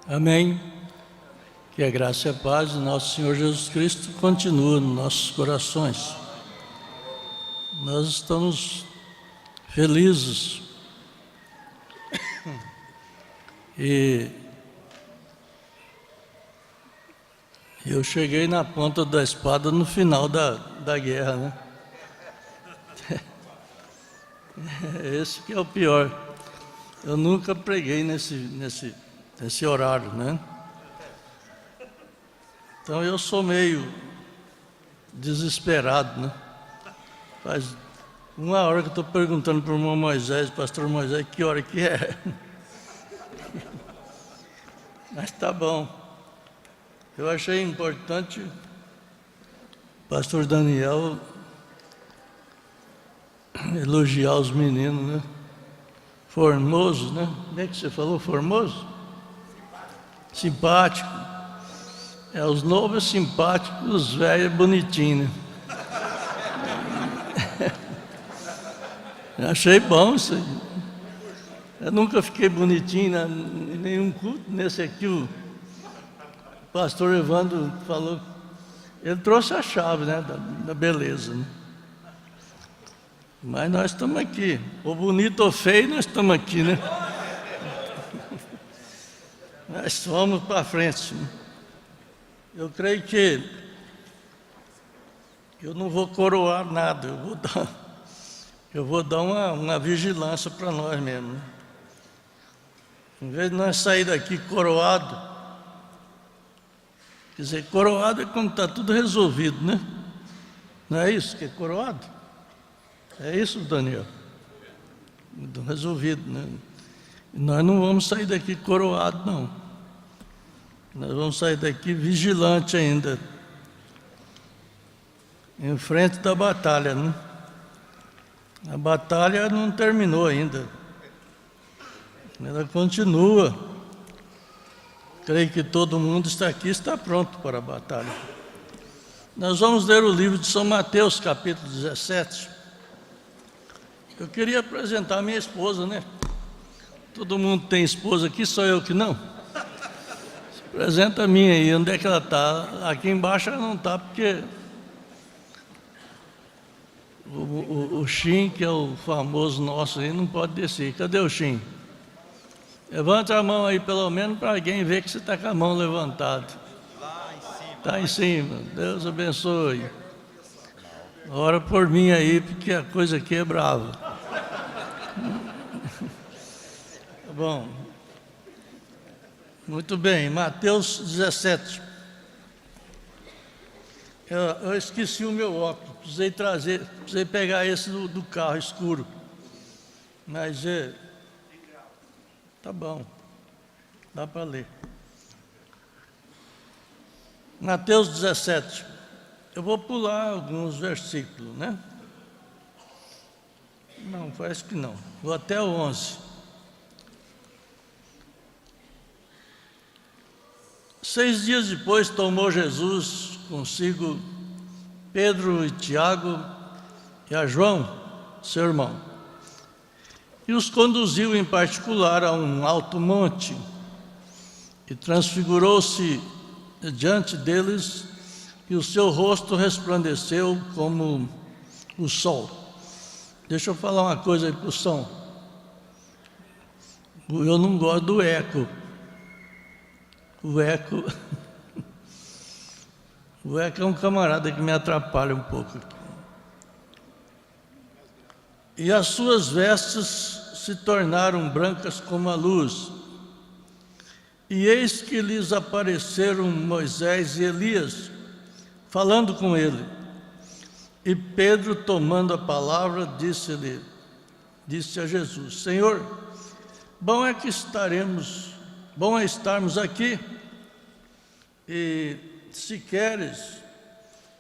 Amém. Que a graça e a paz do nosso Senhor Jesus Cristo continue nos nossos corações. Nós estamos felizes e eu cheguei na ponta da espada no final da guerra, né? Esse que é o pior. Eu nunca preguei nesse horário, né? Então eu sou meio desesperado, né? Faz uma hora que eu estou perguntando para o irmão Moisés, pastor Moisés, que hora que é? Mas tá bom. Eu achei importante o pastor Daniel elogiar os meninos, né? Formoso, né? Como é que você falou? Formoso? Simpático. Os novos simpáticos, os velhos bonitinhos, né? Achei bom isso aí. Eu nunca fiquei bonitinho em nenhum culto. Nesse aqui o pastor Evandro falou, ele trouxe a chave, né, da beleza, né? Mas nós estamos aqui, ou bonito ou feio, nós estamos aqui, né? Nós vamos para frente. Eu creio que eu não vou coroar nada, eu vou dar uma vigilância para nós mesmos, né? Em vez de nós sair daqui coroado, quer dizer, coroado é quando está tudo resolvido, né? Não é isso que é coroado? É isso, Daniel? Resolvido, né? Nós não vamos sair daqui coroado, não. Nós vamos sair daqui vigilante ainda, em frente da batalha, né? A batalha não terminou ainda, ela continua. Creio que todo mundo está aqui, está pronto para a batalha. Nós vamos ler o livro de São Mateus, capítulo 17. Eu queria apresentar a minha esposa, né? Todo mundo tem esposa aqui, só eu que não. Apresenta a minha aí, onde é que ela está? Aqui embaixo ela não está, porque o Xim, que é o famoso nosso aí, não pode descer. Cadê o Xim? Levanta a mão aí, pelo menos, para alguém ver que você está com a mão levantada. Lá em cima. Está em cima. Deus abençoe. Ora por mim aí, porque a coisa aqui é brava. Tá bom. Muito bem, Mateus 17. Eu esqueci o meu óculos, precisei pegar esse do carro escuro. Mas tá bom, dá para ler. Mateus 17. Eu vou pular alguns versículos, né? Não, parece que não. Vou até o 11. 6 dias depois tomou Jesus consigo Pedro e Tiago e a João, seu irmão, e os conduziu em particular a um alto monte, e transfigurou-se diante deles, e o seu rosto resplandeceu como o sol. Deixa eu falar uma coisa aí para o som. Eu não gosto do eco. O eco é um camarada que me atrapalha um pouco. E as suas vestes se tornaram brancas como a luz. E eis que lhes apareceram Moisés e Elias, falando com ele. E Pedro, tomando a palavra, disse a Jesus: Senhor, bom é estarmos aqui, e se queres,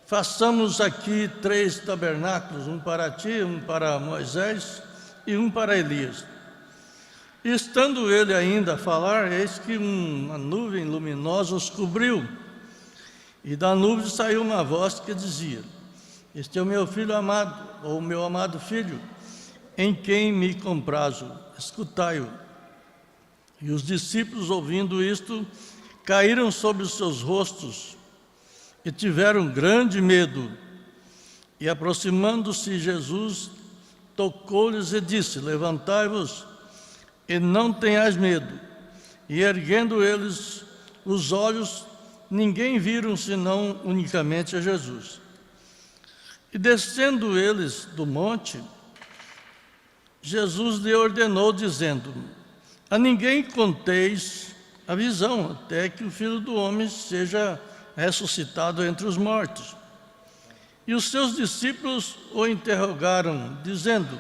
façamos aqui 3 tabernáculos, um para ti, um para Moisés e um para Elias. E estando ele ainda a falar, eis que uma nuvem luminosa os cobriu, e da nuvem saiu uma voz que dizia: Este é o meu filho amado, ou o meu amado filho, em quem me comprazo, escutai-o. E os discípulos, ouvindo isto, caíram sobre os seus rostos e tiveram grande medo. E aproximando-se Jesus, tocou-lhes e disse: levantai-vos e não tenhais medo. E erguendo eles os olhos, ninguém viram senão unicamente a Jesus. E descendo eles do monte, Jesus lhe ordenou, dizendo: a ninguém conteis a visão, até que o Filho do Homem seja ressuscitado entre os mortos. E os seus discípulos o interrogaram, dizendo: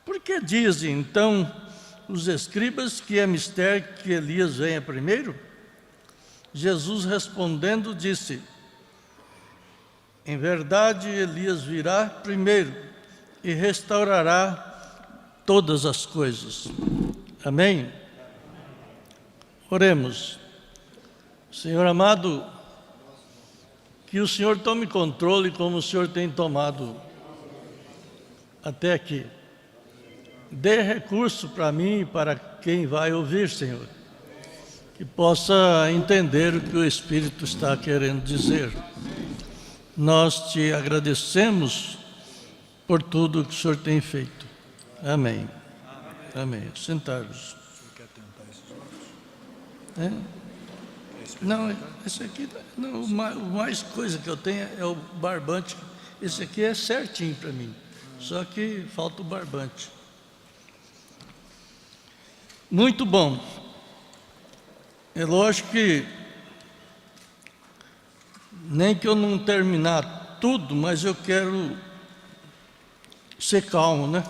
por que dizem, então, os escribas que é mistério que Elias venha primeiro? Jesus respondendo disse: em verdade, Elias virá primeiro e restaurará todas as coisas. Amém? Oremos. Senhor amado, que o Senhor tome controle como o Senhor tem tomado até aqui. Dê recurso para mim e para quem vai ouvir, Senhor, que possa entender o que o Espírito está querendo dizer. Nós te agradecemos por tudo que o Senhor tem feito. Amém. Amém. Sentar-vos. Não, esse aqui, não, o mais coisa que eu tenho é o barbante. Esse aqui é certinho para mim, só que falta o barbante. Muito bom. É lógico que nem que eu não terminar tudo, mas eu quero ser calmo, né?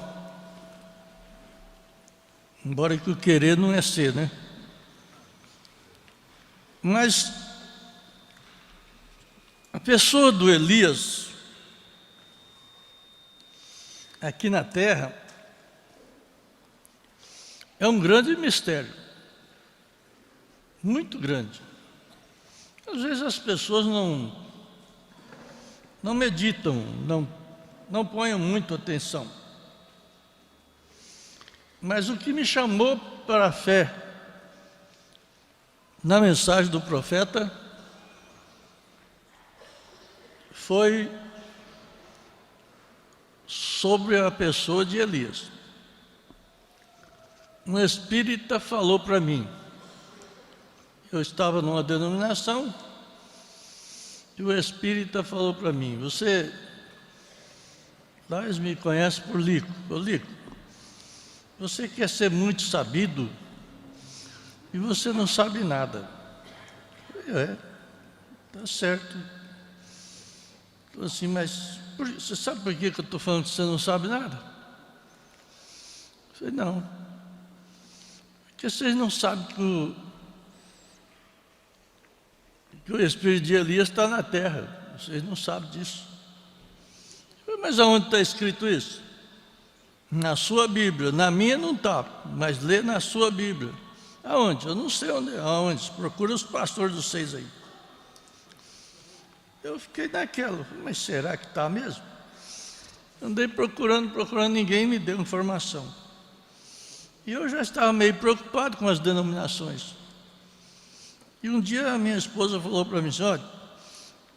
Embora que o querer não é ser, né? Mas a pessoa do Elias, aqui na terra, é um grande mistério, muito grande. Às vezes as pessoas não meditam, não põem muito atenção. Mas o que me chamou para a fé na mensagem do profeta foi sobre a pessoa de Elias. Um espírita falou para mim. Eu estava numa denominação e o espírita falou para mim: você, lá eles me conhecem por Lico. Ô Lico, você quer ser muito sabido e você não sabe nada. Tá certo. Então, assim, mas você sabe por que eu estou falando que você não sabe nada? Eu falei: não. Porque vocês não sabem que o espírito de Elias está na terra. Vocês não sabem disso. Eu falei: mas aonde está escrito isso? Na sua Bíblia. Na minha não está, mas lê na sua Bíblia. Aonde? Eu não sei aonde. Procura os pastores dos 6 aí. Eu fiquei naquela, mas será que está mesmo? Andei procurando, ninguém me deu informação. E eu já estava meio preocupado com as denominações. E um dia a minha esposa falou para mim assim: olha,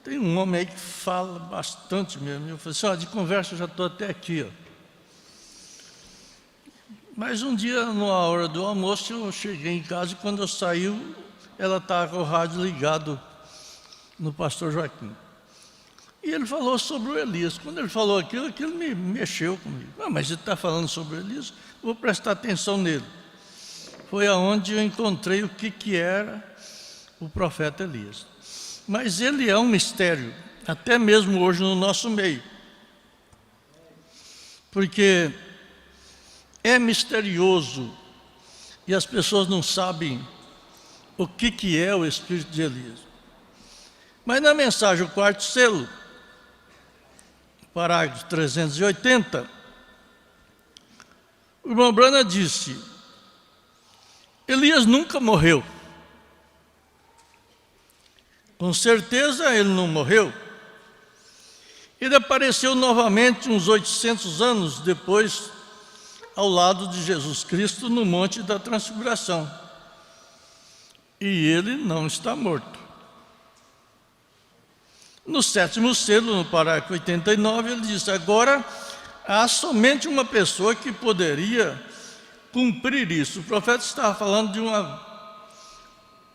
tem um homem aí que fala bastante mesmo. Eu falei assim: olha, de conversa eu já estou até aqui, ó. Mas um dia, na hora do almoço, eu cheguei em casa e quando eu saí, ela estava com o rádio ligado no pastor Joaquim. E ele falou sobre o Elias. Quando ele falou aquilo me mexeu comigo. Mas ele está falando sobre o Elias, vou prestar atenção nele. Foi aonde eu encontrei o que era o profeta Elias. Mas ele é um mistério, até mesmo hoje no nosso meio. Porque é misterioso e as pessoas não sabem o que é o espírito de Elias. Mas na mensagem, o quarto selo, parágrafo 380, o irmão Branham disse: Elias nunca morreu. Com certeza ele não morreu. Ele apareceu novamente uns 800 anos depois, ao lado de Jesus Cristo, no Monte da Transfiguração. e ele não está morto. No 7º selo, no parágrafo 89, ele diz: agora há somente uma pessoa que poderia cumprir isso. O profeta estava falando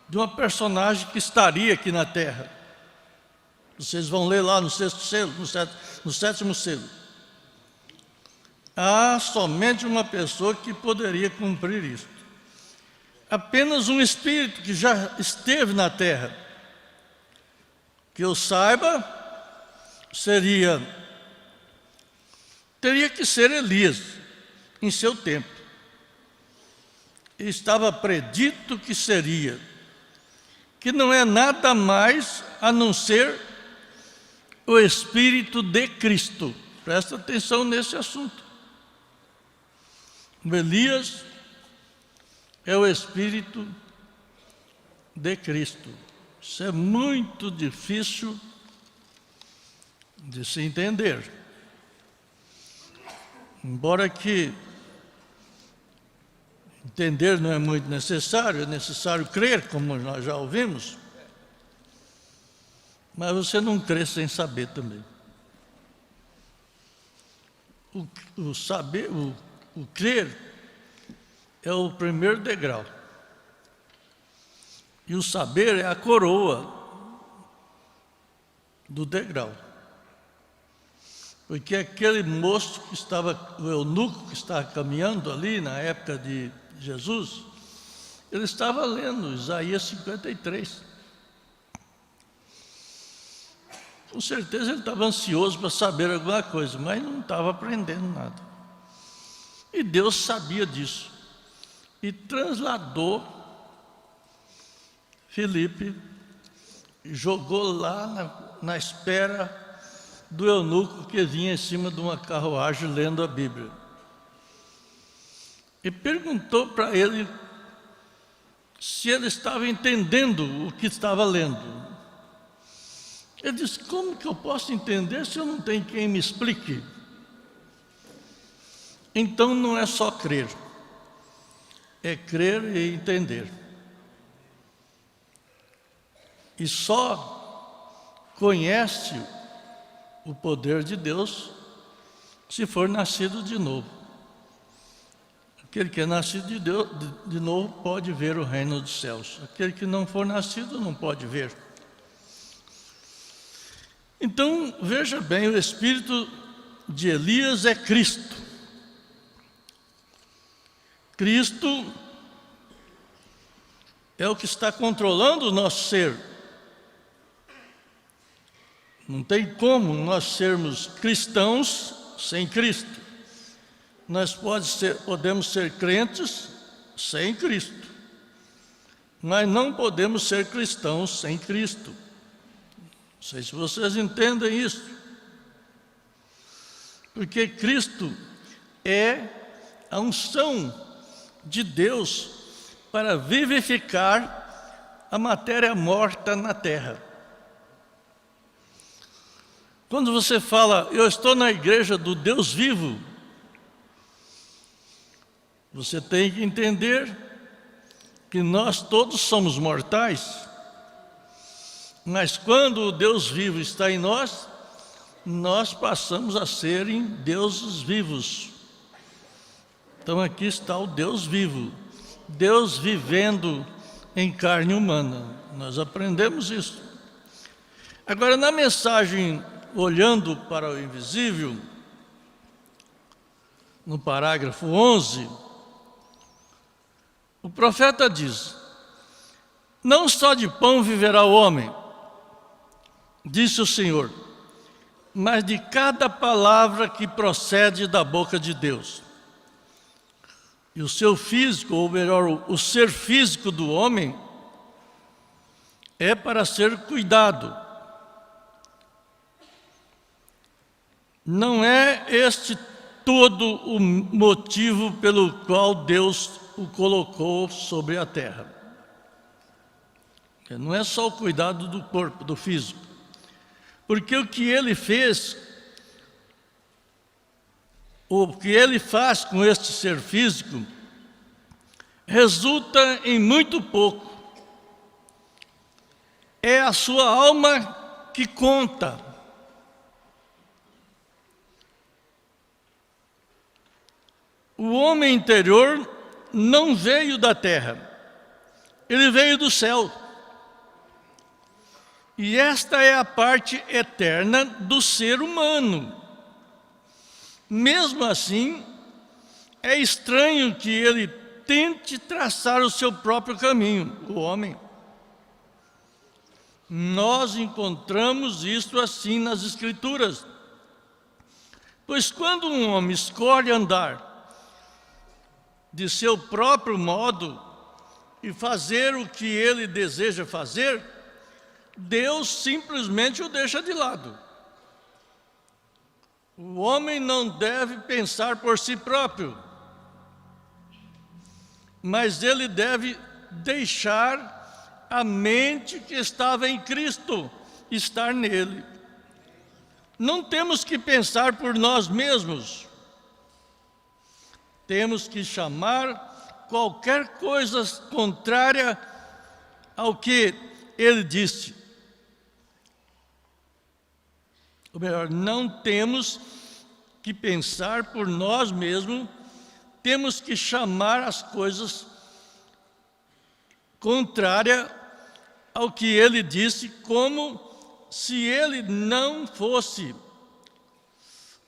de uma personagem que estaria aqui na terra. Vocês vão ler lá no 6º selo, no 7º selo. Há somente uma pessoa que poderia cumprir isso. Apenas um espírito que já esteve na terra. Que eu saiba, teria que ser Elias, em seu tempo. E estava predito que seria, que não é nada mais a não ser o Espírito de Cristo. Presta atenção nesse assunto. O Elias é o Espírito de Cristo. Isso é muito difícil de se entender. Embora que entender não é muito necessário, é necessário crer, como nós já ouvimos, mas você não crê sem saber também. O saber, o crer é o primeiro degrau. E o saber é a coroa do degrau. Porque aquele moço que estava, o eunuco que estava caminhando ali na época de Jesus, ele estava lendo Isaías 53. Com certeza ele estava ansioso para saber alguma coisa, mas não estava aprendendo nada. E Deus sabia disso. E trasladou Filipe, jogou lá na espera do eunuco que vinha em cima de uma carruagem lendo a Bíblia. E perguntou para ele se ele estava entendendo o que estava lendo. Ele disse: como que eu posso entender se eu não tenho quem me explique? Então não é só crer, é crer e entender. E só conhece o poder de Deus se for nascido de novo. Aquele que é nascido de Deus de novo pode ver o reino dos céus. Aquele que não for nascido não pode ver. Então, veja bem, o espírito de Elias é Cristo. Cristo é o que está controlando o nosso ser. Não tem como nós sermos cristãos sem Cristo. Nós podemos ser crentes sem Cristo, mas não podemos ser cristãos sem Cristo. Não sei se vocês entendem isso. Porque Cristo é a unção de Deus para vivificar a matéria morta na terra. Quando você fala, eu estou na igreja do Deus vivo, você tem que entender que nós todos somos mortais, mas quando o Deus vivo está em nós, nós passamos a serem deuses vivos. Então aqui está o Deus vivo, Deus vivendo em carne humana. Nós aprendemos isso. Agora, na mensagem Olhando para o Invisível, no parágrafo 11, o profeta diz: não só de pão viverá o homem, disse o Senhor, mas de cada palavra que procede da boca de Deus. E o seu físico, ou melhor, o ser físico do homem, é para ser cuidado. Não é este todo o motivo pelo qual Deus o colocou sobre a terra. Não é só o cuidado do corpo, do físico. Porque o que Ele fez, o que Ele faz com este ser físico, resulta em muito pouco é a sua alma que conta. O homem interior não veio da terra, ele veio do céu. E esta é a parte eterna do ser humano. Mesmo assim, é estranho que ele tente traçar o seu próprio caminho, o homem. Nós encontramos isso assim nas Escrituras. Pois quando um homem escolhe andar de seu próprio modo e fazer o que ele deseja fazer, Deus simplesmente o deixa de lado. O homem não deve pensar por si próprio, mas ele deve deixar a mente que estava em Cristo estar nele. Não temos que pensar por nós mesmos. Temos que chamar qualquer coisa contrária ao que ele disse. Ou melhor, não temos que pensar por nós mesmos, temos que chamar as coisas contrárias ao que ele disse, como se ele não fosse.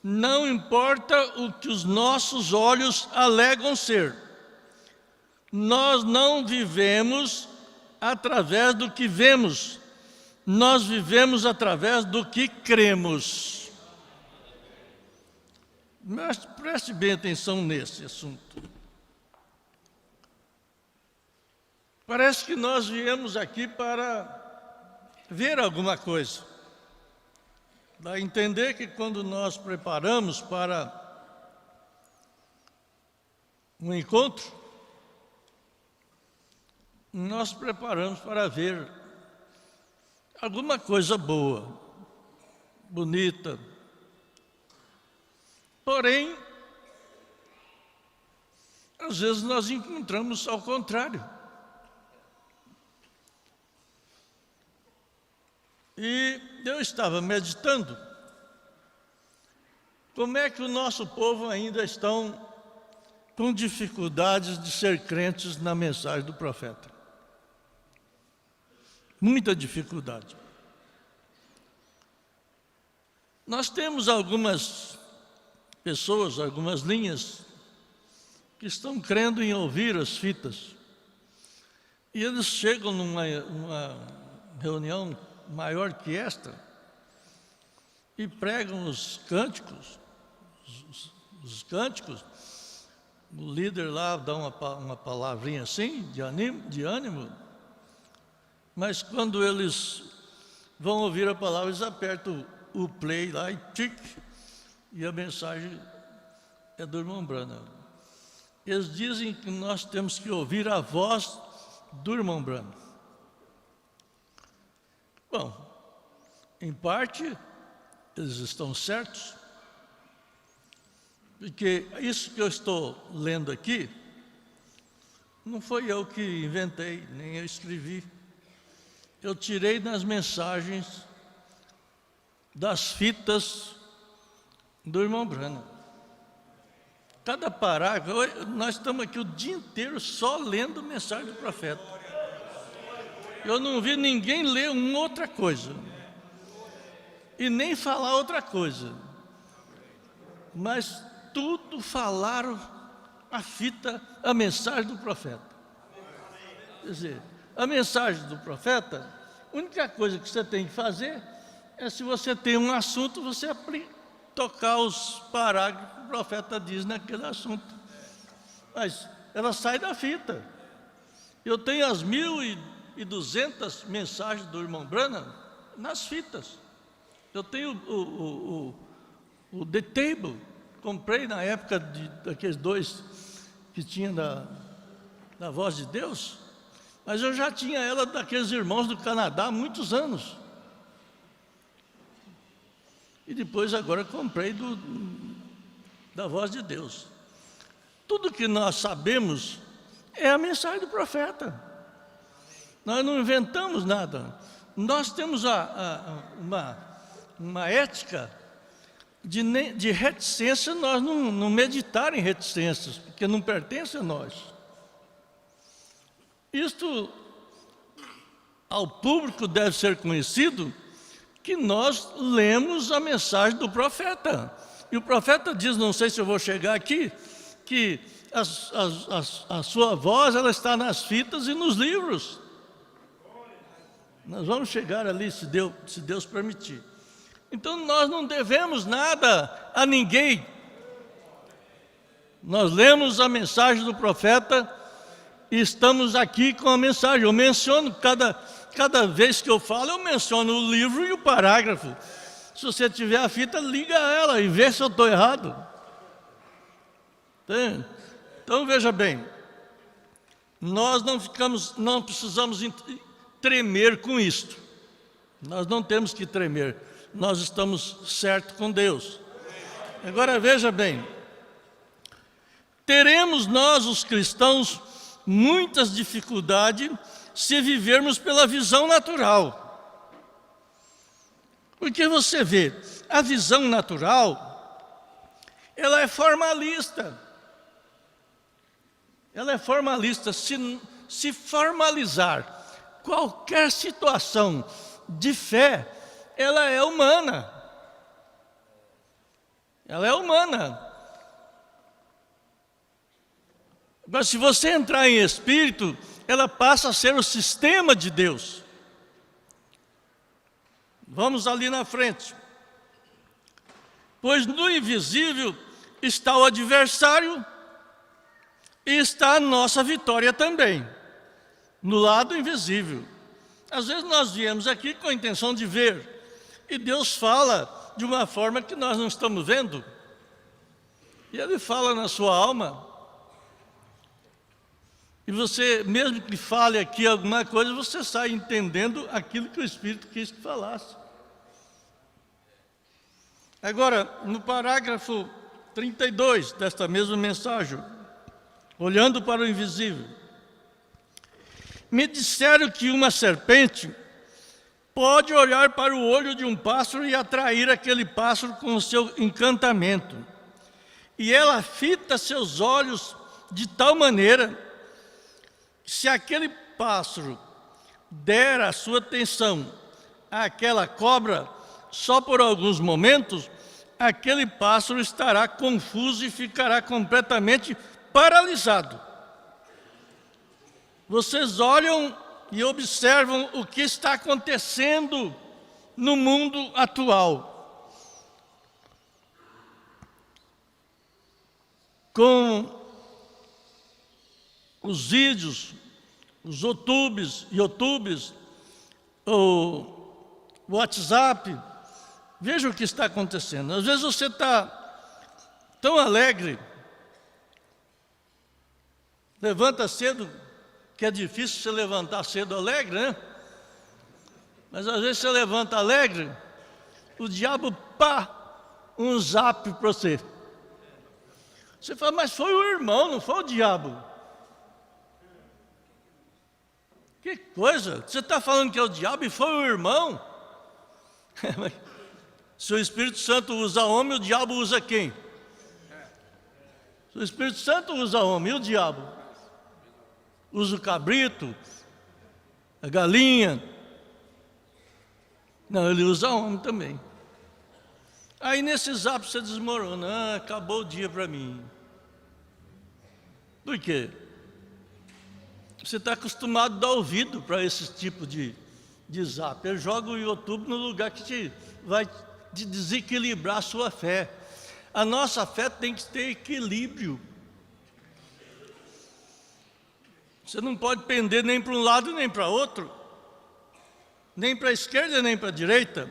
Não importa o que os nossos olhos alegam ser. Nós não vivemos através do que vemos. Nós vivemos através do que cremos. Mas preste bem atenção nesse assunto. Parece que nós viemos aqui para ver alguma coisa. Dá a entender que quando nós preparamos para um encontro, nós preparamos para ver alguma coisa boa, bonita. Porém, às vezes nós encontramos ao contrário. E eu estava meditando como é que o nosso povo ainda estão com dificuldades de ser crentes na mensagem do profeta. Muita dificuldade. Nós temos algumas pessoas, algumas linhas, que estão crendo em ouvir as fitas. E eles chegam numa reunião maior que esta e pregam os cânticos, o líder lá dá uma palavrinha assim, de ânimo, mas quando eles vão ouvir a palavra, eles apertam o play lá e tic, e a mensagem é do irmão Branham. Eles dizem que nós temos que ouvir a voz do irmão Branham. Bom, em parte, eles estão certos, porque isso que eu estou lendo aqui, não foi eu que inventei, nem eu escrevi. Eu tirei nas mensagens das fitas do irmão Branham. Cada parágrafo, nós estamos aqui o dia inteiro só lendo a mensagem do profeta. Eu não vi ninguém ler uma outra coisa, e nem falar outra coisa, mas tudo falaram a fita, a mensagem do profeta. Quer dizer, a mensagem do profeta, a única coisa que você tem que fazer é, se você tem um assunto, você tocar os parágrafos que o profeta diz naquele assunto. Mas ela sai da fita. Eu tenho as 1.200 mensagens do irmão Branham nas fitas. Eu tenho o The Table, comprei na época daqueles dois que tinha da Voz de Deus, mas eu já tinha ela daqueles irmãos do Canadá há muitos anos. E depois agora comprei da Voz de Deus. Tudo que nós sabemos é a mensagem do profeta. Nós não inventamos nada. nós temos uma ética de reticência, nós não meditar em reticências, porque não pertence a nós. Isto ao público deve ser conhecido, que nós lemos a mensagem do profeta. E o profeta diz, não sei se eu vou chegar aqui, que a sua voz ela está nas fitas e nos livros. Nós vamos chegar ali, se Deus permitir. Então nós não devemos nada a ninguém. Nós lemos a mensagem do profeta e estamos aqui com a mensagem. Eu menciono, cada vez que eu falo, eu menciono o livro e o parágrafo. Se você tiver a fita, liga ela e vê se eu estou errado. Então veja bem, nós não precisamos tremer com isto. Nós não temos que tremer. Nós estamos certos com Deus. Agora veja bem, teremos nós os cristãos muitas dificuldades se vivermos pela visão natural. Porque você vê, a visão natural, ela é formalista. Ela é formalista. Se formalizar qualquer situação de fé, ela é humana. Ela é humana. Mas se você entrar em espírito, ela passa a ser o sistema de Deus. Vamos ali na frente. Pois no invisível está o adversário e está a nossa vitória também, no lado invisível. Às vezes nós viemos aqui com a intenção de ver, e Deus fala de uma forma que nós não estamos vendo. E Ele fala na sua alma. E você, mesmo que fale aqui alguma coisa, você sai entendendo aquilo que o Espírito quis que falasse. Agora, no parágrafo 32 desta mesma mensagem, olhando para o invisível, me disseram que uma serpente pode olhar para o olho de um pássaro e atrair aquele pássaro com o seu encantamento. E ela fita seus olhos de tal maneira, se aquele pássaro der a sua atenção àquela cobra, só por alguns momentos, aquele pássaro estará confuso e ficará completamente paralisado. Vocês olham e observam o que está acontecendo no mundo atual. Com os vídeos, os YouTubes, o WhatsApp, veja o que está acontecendo. Às vezes você está tão alegre, levanta cedo, que é difícil você levantar cedo alegre, né? Mas às vezes você levanta alegre, o diabo, um zap para você. Você fala, mas foi o irmão, não foi o diabo. Que coisa, você está falando que é o diabo e foi o irmão? Se o Espírito Santo usa homem, o diabo usa quem? Se o Espírito Santo usa homem, e o diabo? Usa o cabrito, a galinha. Não, ele usa homem também. Aí nesse zap você desmorona, acabou o dia para mim. Por quê? Você está acostumado a dar ouvido para esse tipo de zap. Ele joga o YouTube no lugar que vai te desequilibrar a sua fé. A nossa fé tem que ter equilíbrio. Você não pode pender nem para um lado nem para outro, nem para a esquerda nem para a direita.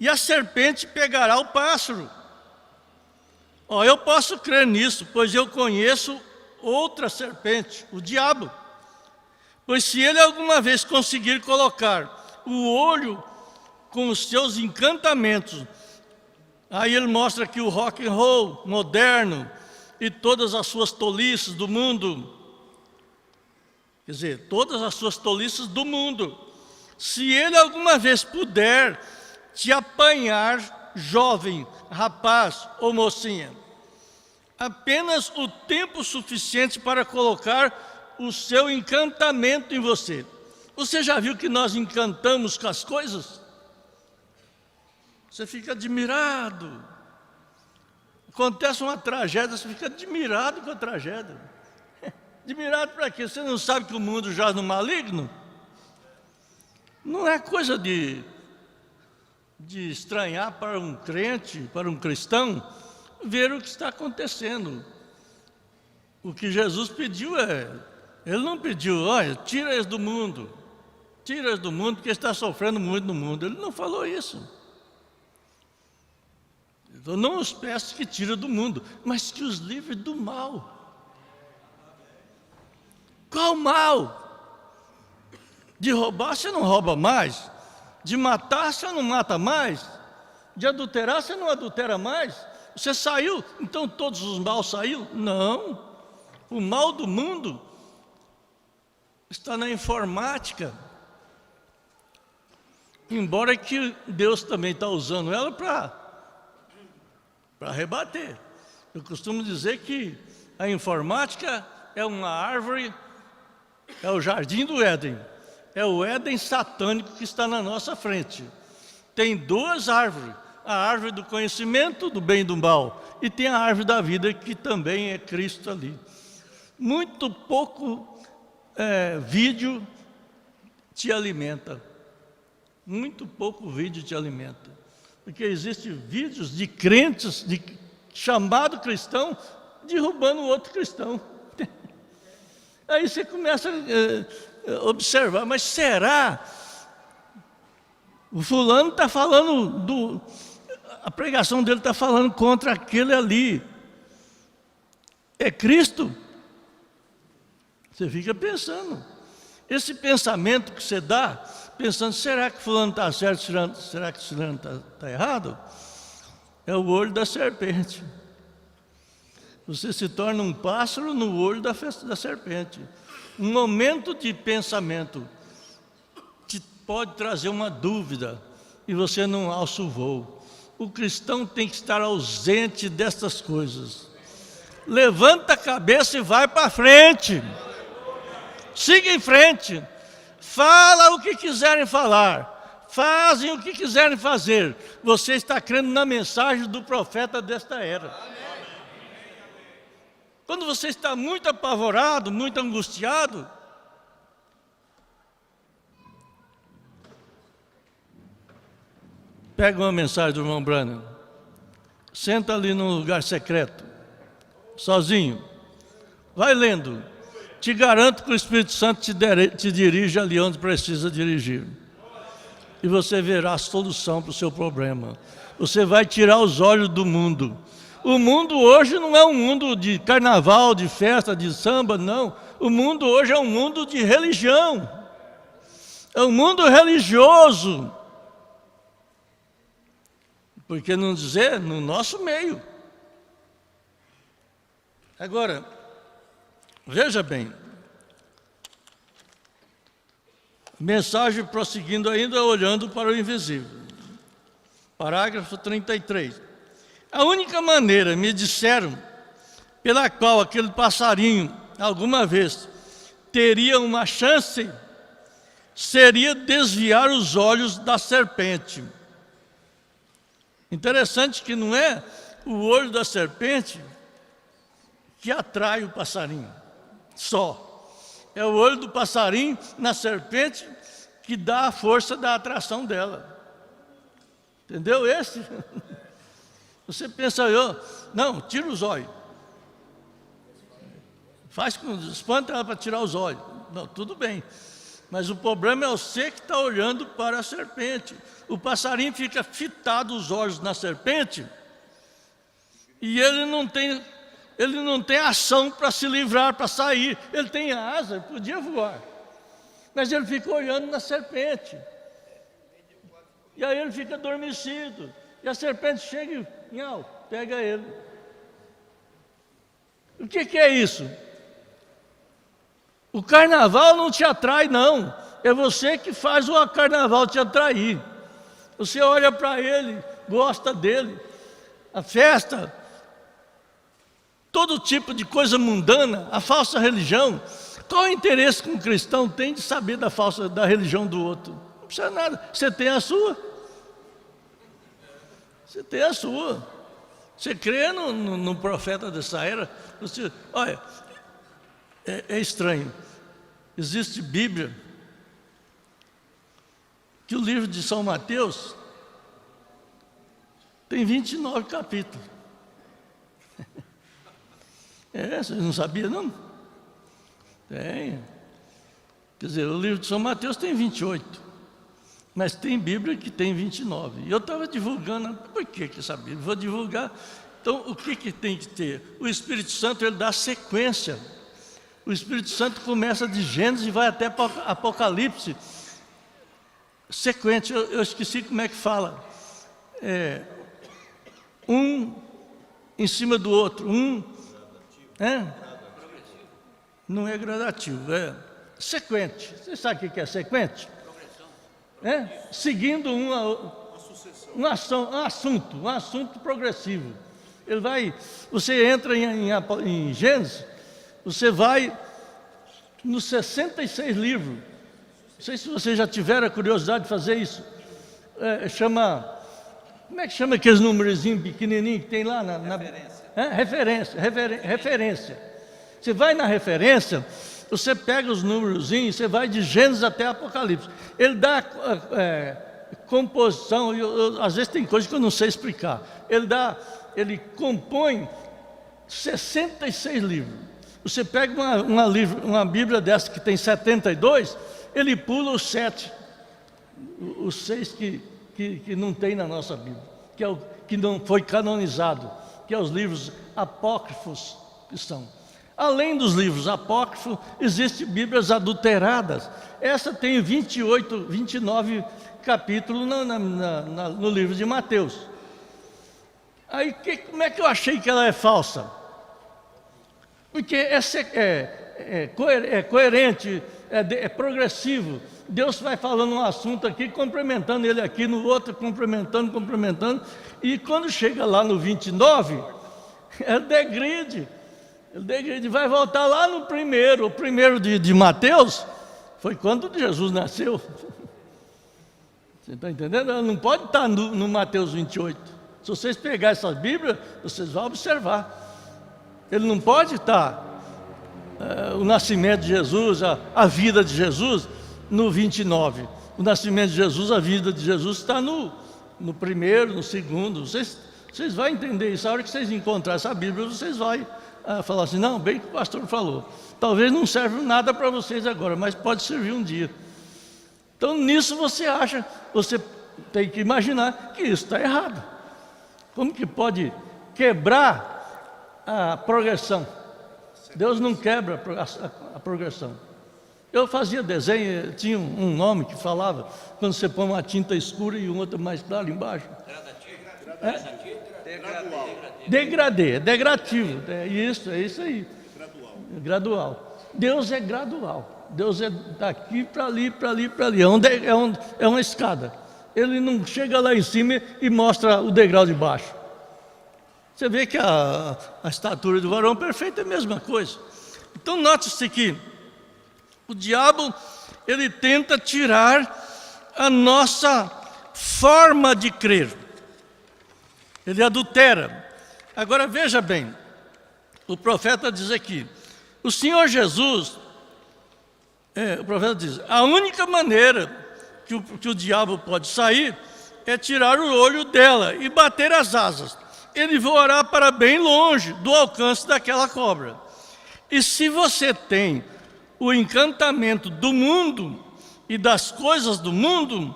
E a serpente pegará o pássaro. Eu posso crer nisso, pois eu conheço outra serpente, o diabo. Pois se ele alguma vez conseguir colocar o olho com os seus encantamentos, aí ele mostra que o rock and roll moderno e todas as suas tolices do mundo, quer dizer, todas as suas tolices do mundo, Se ele alguma vez puder te apanhar, jovem, rapaz ou mocinha, apenas o tempo suficiente para colocar o seu encantamento em você. Você já viu que nós encantamos com as coisas? Você fica admirado. Acontece uma tragédia, você fica admirado com a tragédia. Admirado para quê? Você não sabe que o mundo jaz no maligno? Não é coisa de estranhar para um crente, para um cristão, ver o que está acontecendo. O que Jesus pediu ele não pediu, olha, tira eles do mundo, porque está sofrendo muito no mundo. Ele não falou isso. Eu não os peço que tire do mundo, mas que os livre do mal. Qual mal? De roubar você não rouba mais, de matar você não mata mais, de adulterar você não adultera mais. Você saiu, então todos os maus saíram? Não, o mal do mundo está na informática. Embora que Deus também está usando ela para rebater. Eu costumo dizer que a informática é uma árvore, é o jardim do Éden. É o Éden satânico que está na nossa frente. Tem duas árvores, a árvore do conhecimento do bem e do mal, e tem a árvore da vida, que também é Cristo ali. Muito pouco vídeo te alimenta. Muito pouco vídeo te alimenta. Porque existem vídeos de crentes, de chamado cristão, derrubando outro cristão. Aí você começa observar, mas será? O fulano está falando a pregação dele está falando contra aquele ali. É Cristo? Você fica pensando. Esse pensamento que você dá, pensando, será que fulano está certo, será que fulano está errado? É o olho da serpente. Você se torna um pássaro no olho da serpente. Um momento de pensamento te pode trazer uma dúvida e você não alça o voo. O cristão tem que estar ausente dessas coisas. Levanta a cabeça e vai para frente. Siga em frente. Fala o que quiserem falar. Fazem o que quiserem fazer. Você está crendo na mensagem do profeta desta era. Quando você está muito apavorado, muito angustiado, pega uma mensagem do irmão Branham, senta ali num lugar secreto, sozinho, vai lendo. Te garanto que o Espírito Santo te dirige ali onde precisa dirigir. E você verá a solução para o seu problema. Você vai tirar os olhos do mundo. O mundo hoje não é um mundo de carnaval, de festa, de samba, não. O mundo hoje é um mundo de religião. É um mundo religioso. Por que não dizer no nosso meio? Agora, veja bem. Mensagem prosseguindo ainda, olhando para o invisível. Parágrafo 33. A única maneira, me disseram, pela qual aquele passarinho, alguma vez, teria uma chance, seria desviar os olhos da serpente. Interessante que não é o olho da serpente que atrai o passarinho, só. É o olho do passarinho na serpente que dá a força da atração dela. Entendeu esse? Você pensa, não, tira os olhos. Espanta ela para tirar os olhos. Não, tudo bem. Mas o problema é você que está olhando para a serpente. O passarinho fica fitado os olhos na serpente e ele não tem ação para se livrar, para sair. Ele tem asa, ele podia voar. Mas ele fica olhando na serpente. E aí ele fica adormecido. E a serpente chega e pega ele. O que é isso? O carnaval não te atrai, não. é você que faz o carnaval te atrair. Você olha para ele, gosta dele. A festa, todo tipo de coisa mundana, a falsa religião. Qual o interesse que um cristão tem de saber da religião do outro? Não precisa nada, você tem a sua. Você tem a sua. Você crê no profeta dessa era? Olha, é estranho. Existe Bíblia, que o livro de São Mateus tem 29 capítulos. Vocês não sabiam, não? Tem. Quer dizer, o livro de São Mateus tem 28, mas tem Bíblia que tem 29. E eu estava divulgando, por que essa Bíblia? Vou divulgar. Então, o que tem que ter? O Espírito Santo, ele dá sequência. O Espírito Santo começa de Gênesis e vai até Apocalipse. Sequente, eu esqueci como é que fala. Um em cima do outro. Não é gradativo, é sequente. Você sabe o que é sequente? Seguindo um assunto progressivo. Você entra em Gênesis, você vai nos 66 livros. Não sei se você já tiver a curiosidade de fazer isso. Como é que chama aqueles numerozinhos pequenininhos que tem lá? Referência. Você vai na referência, você pega os numerozinhos, você vai de Gênesis até Apocalipse. Ele dá composição, às vezes tem coisas que eu não sei explicar. Ele compõe 66 livros. Você pega uma Bíblia dessa que tem 72, ele pula os 7, os 6 que não tem na nossa Bíblia, que não foi canonizado, que é os livros apócrifos que são. Além dos livros apócrifos, existem Bíblias adulteradas. Essa tem 29 capítulos no livro de Mateus. Aí, como é que eu achei que ela é falsa? Porque é coerente, é progressivo. Deus vai falando um assunto aqui, complementando ele aqui, no outro, complementando. E quando chega lá no 29, ele degride. Ele vai voltar lá no primeiro. O primeiro de Mateus foi quando Jesus nasceu. Você está entendendo? Ela não pode estar no Mateus 28. Se vocês pegarem essa Bíblia, vocês vão observar. Ele não pode estar o nascimento de Jesus, a vida de Jesus, no 29. O nascimento de Jesus, a vida de Jesus está no primeiro, no segundo. Vocês vão entender isso. A hora que vocês encontrarem essa Bíblia, vocês vão falar assim, não, bem que o pastor falou. Talvez não serve nada para vocês agora, mas pode servir um dia. Então, nisso você tem que imaginar que isso está errado. Como que pode quebrar a progressão? Deus não quebra a progressão. Eu fazia desenho, tinha um nome que falava, quando você põe uma tinta escura e outra mais clara embaixo. Degradativo. É isso aí. Gradual. Deus é gradual. Deus é daqui para ali, para ali, para ali. É uma escada. Ele não chega lá em cima e mostra o degrau de baixo. Você vê que a estatura do varão perfeito é a mesma coisa. Então note-se que o diabo, ele tenta tirar a nossa forma de crer. Ele adultera. Agora veja bem, o profeta diz aqui, o Senhor Jesus, o profeta diz, a única maneira que o diabo pode sair é tirar o olho dela e bater as asas. Ele voará para bem longe do alcance daquela cobra. E se você tem o encantamento do mundo e das coisas do mundo,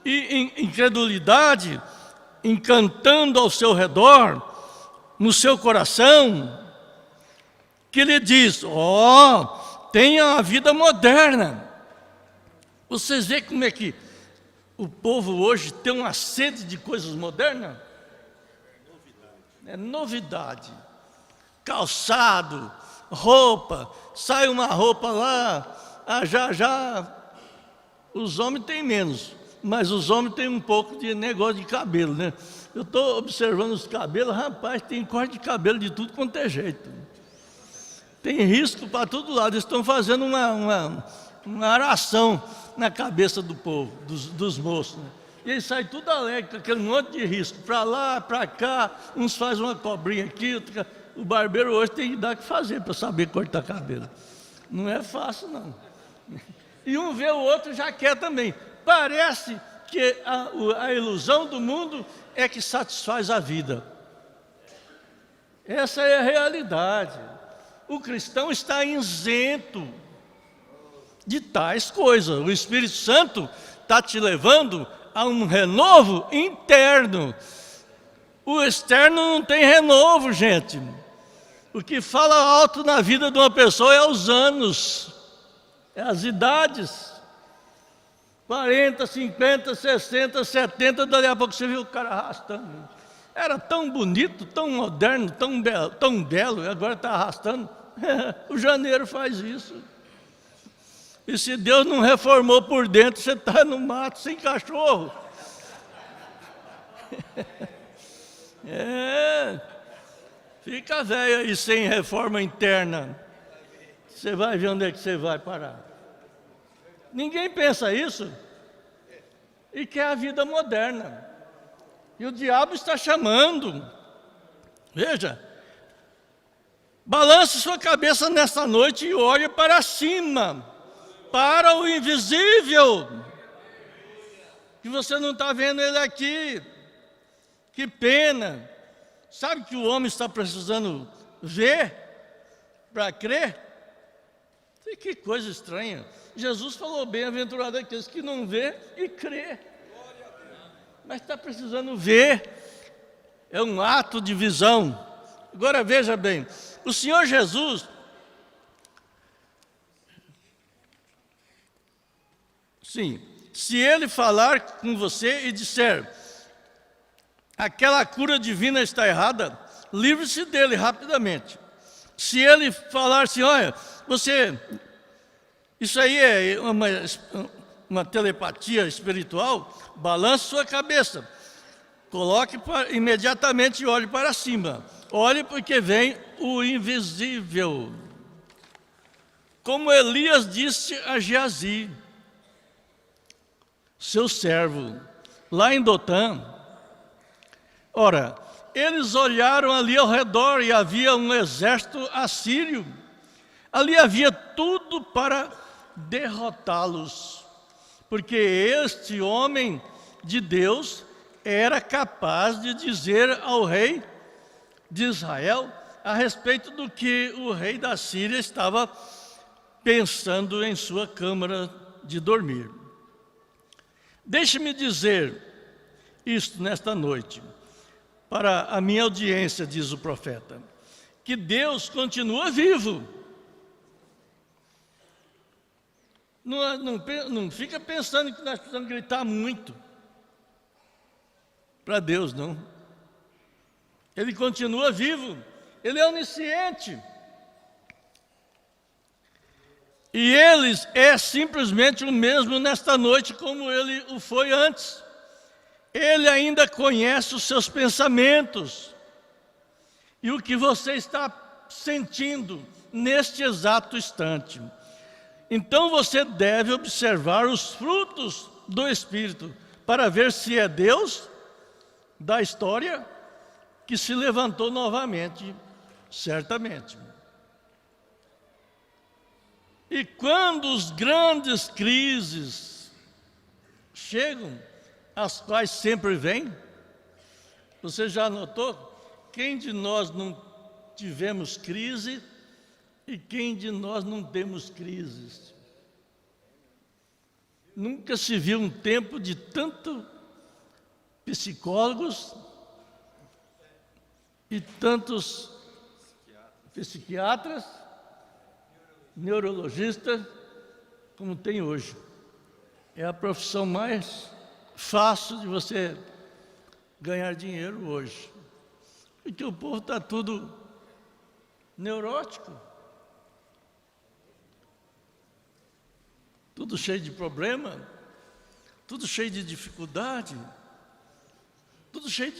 e incredulidade encantando ao seu redor, no seu coração, que ele diz, tenha a vida moderna. Vocês veem como é que o povo hoje tem uma sede de coisas modernas? É novidade. Calçado, roupa, sai uma roupa lá, já Os homens têm menos, mas os homens têm um pouco de negócio de cabelo, né? Eu estou observando os cabelos, rapaz, tem corte de cabelo de tudo quanto é jeito. Tem risco para todo lado. Eles estão fazendo uma aração na cabeça do povo, dos moços, né? E aí sai tudo alegre, com aquele monte de risco, para lá, para cá, uns fazem uma cobrinha aqui, outro... O barbeiro hoje tem que dar o que fazer para saber cortar cabelo. Não é fácil, não. E um vê o outro já quer também. Parece que a ilusão do mundo é que satisfaz a vida. Essa é a realidade. O cristão está isento de tais coisas. O Espírito Santo está te levando a um renovo interno. O externo não tem renovo, gente. O que fala alto na vida de uma pessoa é os anos, é as idades. 40, 50, 60, 70, dali a pouco você viu o cara arrastando. Era tão bonito, tão moderno, tão belo, e agora está arrastando. O janeiro faz isso. E se Deus não reformou por dentro, você está no mato sem cachorro. Fica velho aí sem reforma interna. Você vai ver onde é que você vai parar. Ninguém pensa isso. E quer a vida moderna. E o diabo está chamando. Veja. Balance sua cabeça nesta noite e olhe para cima. Para o invisível. Que você não está vendo ele aqui. Que pena. Sabe que o homem está precisando ver para crer? E que coisa estranha. Jesus falou, bem-aventurado aqueles que não vê e crê. Mas está precisando ver. É um ato de visão. Agora veja bem, o Senhor Jesus, sim, se Ele falar com você e disser, aquela cura divina está errada, livre-se dele rapidamente. Se Ele falar assim, olha, isso aí é uma telepatia espiritual, balance sua cabeça, coloque imediatamente e olhe para cima. Olhe porque vem o invisível. Como Elias disse a Geazi, seu servo, lá em Dotã. Ora, eles olharam ali ao redor e havia um exército assírio. Ali havia tudo para derrotá-los, porque este homem de Deus era capaz de dizer ao rei de Israel a respeito do que o rei da Síria estava pensando em sua câmara de dormir. Deixe-me dizer isto nesta noite, para a minha audiência, diz o profeta, que Deus continua vivo. Não fica pensando que nós precisamos gritar muito para Deus, não. Ele continua vivo, Ele é onisciente. E Ele é simplesmente o mesmo nesta noite como Ele o foi antes. Ele ainda conhece os seus pensamentos e o que você está sentindo neste exato instante. Então você deve observar os frutos do Espírito para ver se é Deus da história que se levantou novamente, certamente. E quando as grandes crises chegam, as quais sempre vêm, você já notou? Quem de nós não tivemos crise e quem de nós não temos crises? Nunca se viu um tempo de tanto psicólogos e tantos psiquiatras, neurologistas, como tem hoje. É a profissão mais fácil de você ganhar dinheiro hoje. Porque o povo está tudo neurótico, tudo cheio de problema. tudo cheio de dificuldade, tudo cheio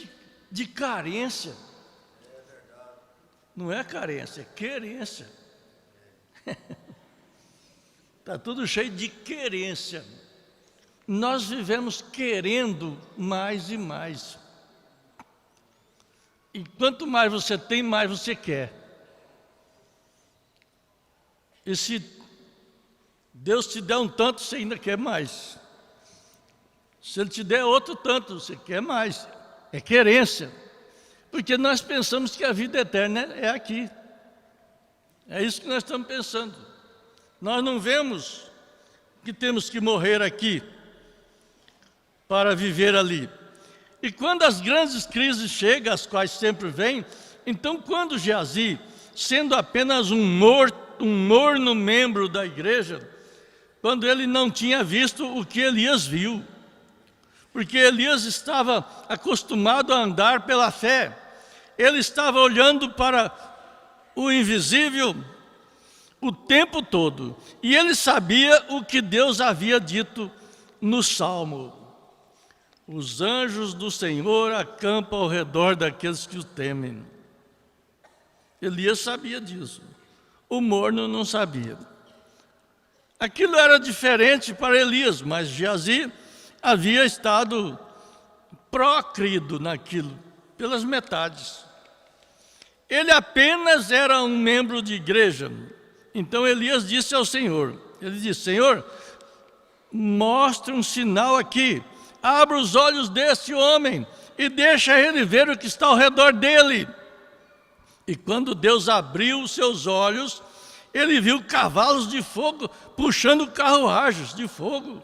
de carência. Não é carência, é querência. Está tudo cheio de querência. Nós vivemos querendo mais e mais. E quanto mais você tem, mais você quer. E se Deus te der um tanto, você ainda quer mais. Se Ele te der outro tanto, você quer mais. É querência. Porque nós pensamos que a vida eterna é aqui. É isso que nós estamos pensando. Nós não vemos que temos que morrer aqui para viver ali. E quando as grandes crises chegam, as quais sempre vêm, então quando Geazi, sendo apenas um morno membro da igreja, quando ele não tinha visto o que Elias viu, porque Elias estava acostumado a andar pela fé, ele estava olhando para o invisível o tempo todo, e ele sabia o que Deus havia dito no Salmo: os anjos do Senhor acampam ao redor daqueles que o temem. Elias sabia disso, o morno não sabia. Aquilo era diferente para Elias, mas Geazi havia estado prócrido naquilo, pelas metades. Ele apenas era um membro de igreja. Então Elias disse ao Senhor, ele disse: Senhor, mostre um sinal aqui, abra os olhos desse homem e deixa ele ver o que está ao redor dele. E quando Deus abriu os seus olhos, ele viu cavalos de fogo puxando carruagens de fogo.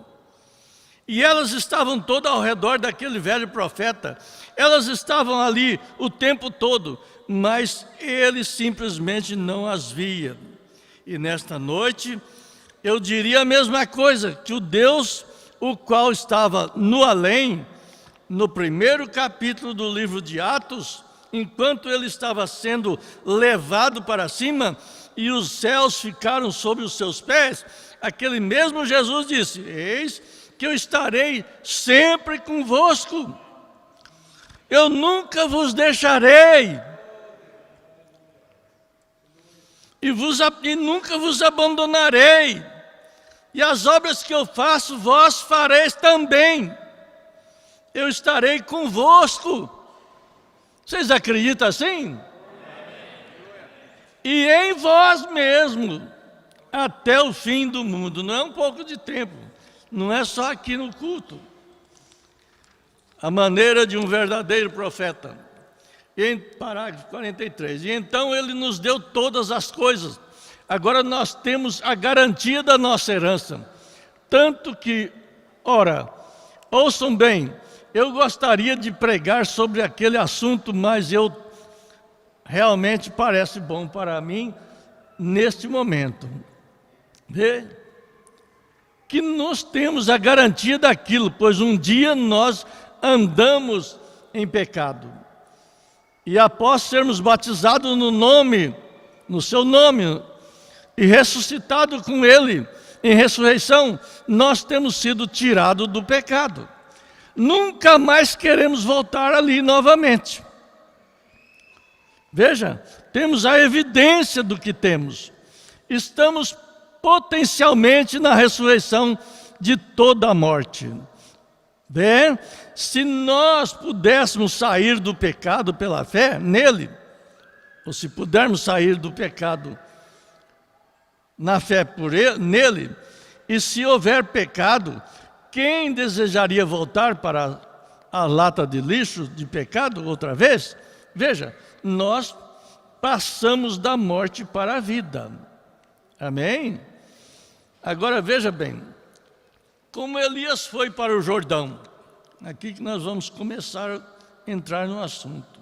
E elas estavam todas ao redor daquele velho profeta. Elas estavam ali o tempo todo, mas ele simplesmente não as via. E nesta noite, eu diria a mesma coisa, que o Deus, o qual estava no além, no primeiro capítulo do livro de Atos, enquanto ele estava sendo levado para cima e os céus ficaram sobre os seus pés, aquele mesmo Jesus disse: eis que eu estarei sempre convosco, eu nunca vos deixarei e nunca vos abandonarei, e as obras que eu faço, vós fareis também, eu estarei convosco. Vocês acreditam assim? E em vós mesmo, até o fim do mundo. Não é um pouco de tempo, não é só aqui no culto. A maneira de um verdadeiro profeta. Em parágrafo 43. E então ele nos deu todas as coisas. Agora nós temos a garantia da nossa herança. Tanto que, ora, ouçam bem, eu gostaria de pregar sobre aquele assunto, mas realmente parece bom para mim neste momento. Vê? Que nós temos a garantia daquilo, pois um dia nós andamos em pecado. E após sermos batizados no seu nome, e ressuscitados com Ele em ressurreição, nós temos sido tirados do pecado. Nunca mais queremos voltar ali novamente. Veja, temos a evidência do que temos. Estamos potencialmente na ressurreição de toda a morte. Bem, se nós pudéssemos sair do pecado pela fé nele, ou se pudermos sair do pecado na fé nele, e se houver pecado, quem desejaria voltar para a lata de lixo de pecado outra vez? Veja, nós passamos da morte para a vida. Amém? Agora veja bem, como Elias foi para o Jordão, aqui que nós vamos começar a entrar no assunto.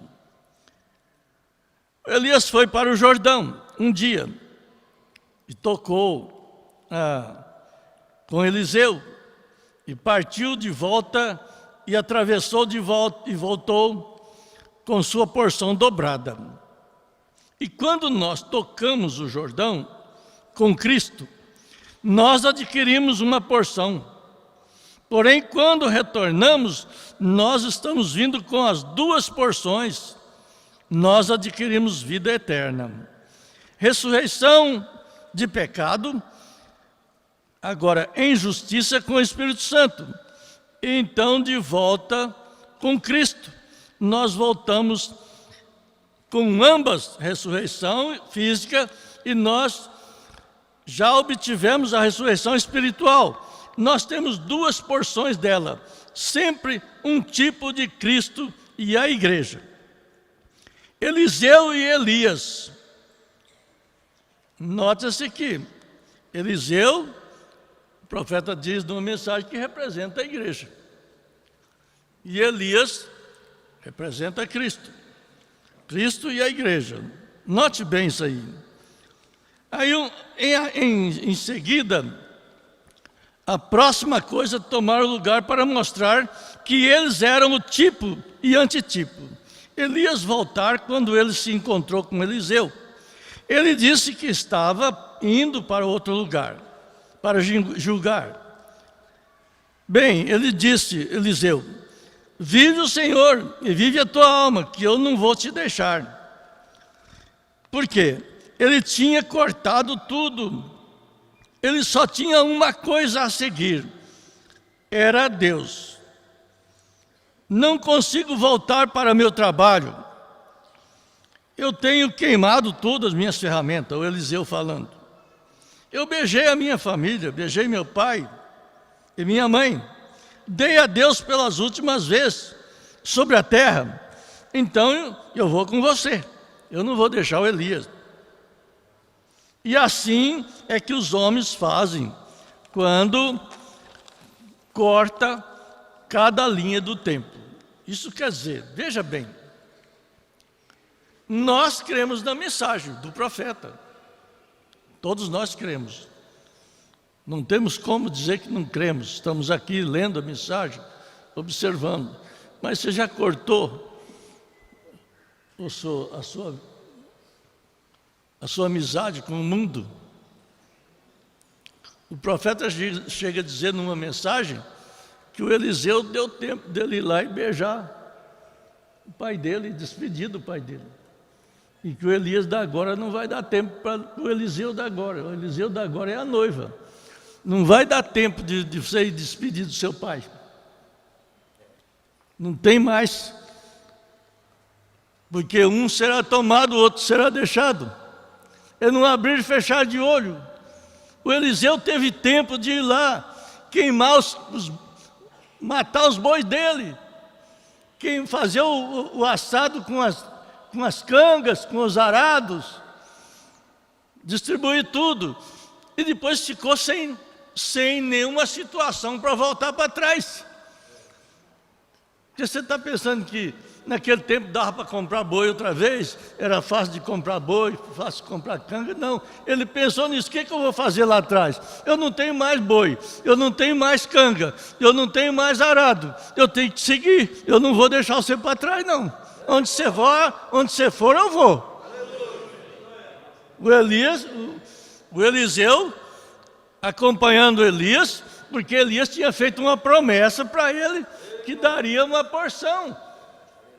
Elias foi para o Jordão um dia e tocou com Eliseu e partiu de volta e atravessou de volta e voltou com sua porção dobrada. E quando nós tocamos o Jordão com Cristo, nós adquirimos uma porção. Porém, quando retornamos, nós estamos vindo com as duas porções. Nós adquirimos vida eterna. Ressurreição de pecado, agora em justiça com o Espírito Santo. E então de volta com Cristo. Nós voltamos com ambas, ressurreição física, e nós já obtivemos a ressurreição espiritual. Nós temos duas porções dela, sempre um tipo de Cristo e a igreja. Eliseu e Elias. Nota-se que Eliseu, o profeta diz numa mensagem que representa a igreja. E Elias representa Cristo. Cristo e a igreja. Note bem isso aí. Aí, em seguida, a próxima coisa tomaram lugar para mostrar que eles eram o tipo e antitipo. Elias voltar quando ele se encontrou com Eliseu. Ele disse que estava indo para outro lugar, para julgar. Bem, ele disse, Eliseu, vive o Senhor e vive a tua alma, que eu não vou te deixar. Por quê? Ele tinha cortado tudo. Ele só tinha uma coisa a seguir. Era Deus. Não consigo voltar para meu trabalho. Eu tenho queimado todas as minhas ferramentas, o Eliseu falando. Eu beijei a minha família, beijei meu pai e minha mãe. Dei a Deus pelas últimas vezes sobre a terra. Então eu vou com você. Eu não vou deixar o Elias. E assim é que os homens fazem quando corta cada linha do tempo. Isso quer dizer, veja bem, nós cremos na mensagem do profeta. Todos nós cremos. Não temos como dizer que não cremos. Estamos aqui lendo a mensagem, observando. Mas você já cortou a sua amizade com o mundo? O profeta chega a dizer numa mensagem que o Eliseu deu tempo dele ir lá e beijar o pai dele, despedir do pai dele. E que o Elias da agora não vai dar tempo para o Eliseu da agora. O Eliseu da agora é a noiva. Não vai dar tempo de você ir despedir do seu pai. Não tem mais. Porque um será tomado, o outro será deixado. É não abrir e fechar de olho. O Eliseu teve tempo de ir lá, queimar matar os bois dele, fazer o assado com as cangas, com os arados, distribuir tudo. E depois ficou sem nenhuma situação para voltar para trás. Porque você está pensando que naquele tempo dava para comprar boi outra vez, era fácil de comprar boi, fácil de comprar canga. Não, ele pensou nisso, o que eu vou fazer lá atrás? Eu não tenho mais boi, eu não tenho mais canga, eu não tenho mais arado, eu tenho que seguir, eu não vou deixar você para trás não. Onde você for eu vou. O Eliseu acompanhando Elias, porque Elias tinha feito uma promessa para ele, que daria uma porção,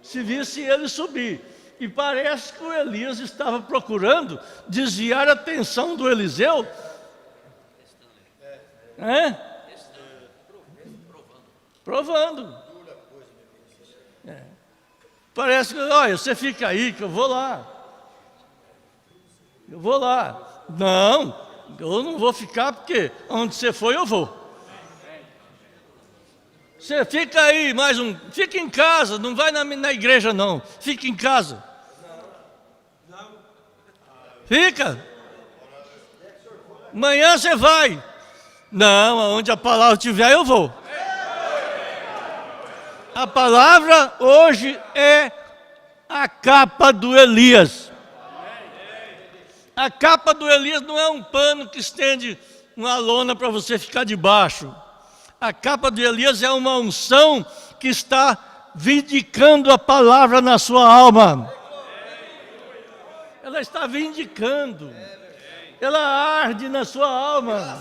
se visse ele subir. E parece que o Elias estava procurando desviar a atenção do Eliseu. Provando. Parece que, olha, você fica aí que eu vou lá. Não, eu não vou ficar porque onde você for eu vou. Você fica aí fica em casa, não vai na igreja não, fica em casa. Fica. Amanhã você vai. Não, aonde a palavra estiver eu vou. A palavra hoje é a capa do Elias. A capa do Elias não é um pano que estende uma lona para você ficar debaixo. A capa de Elias é uma unção que está vindicando a palavra na sua alma. Ela está vindicando. Ela arde na sua alma.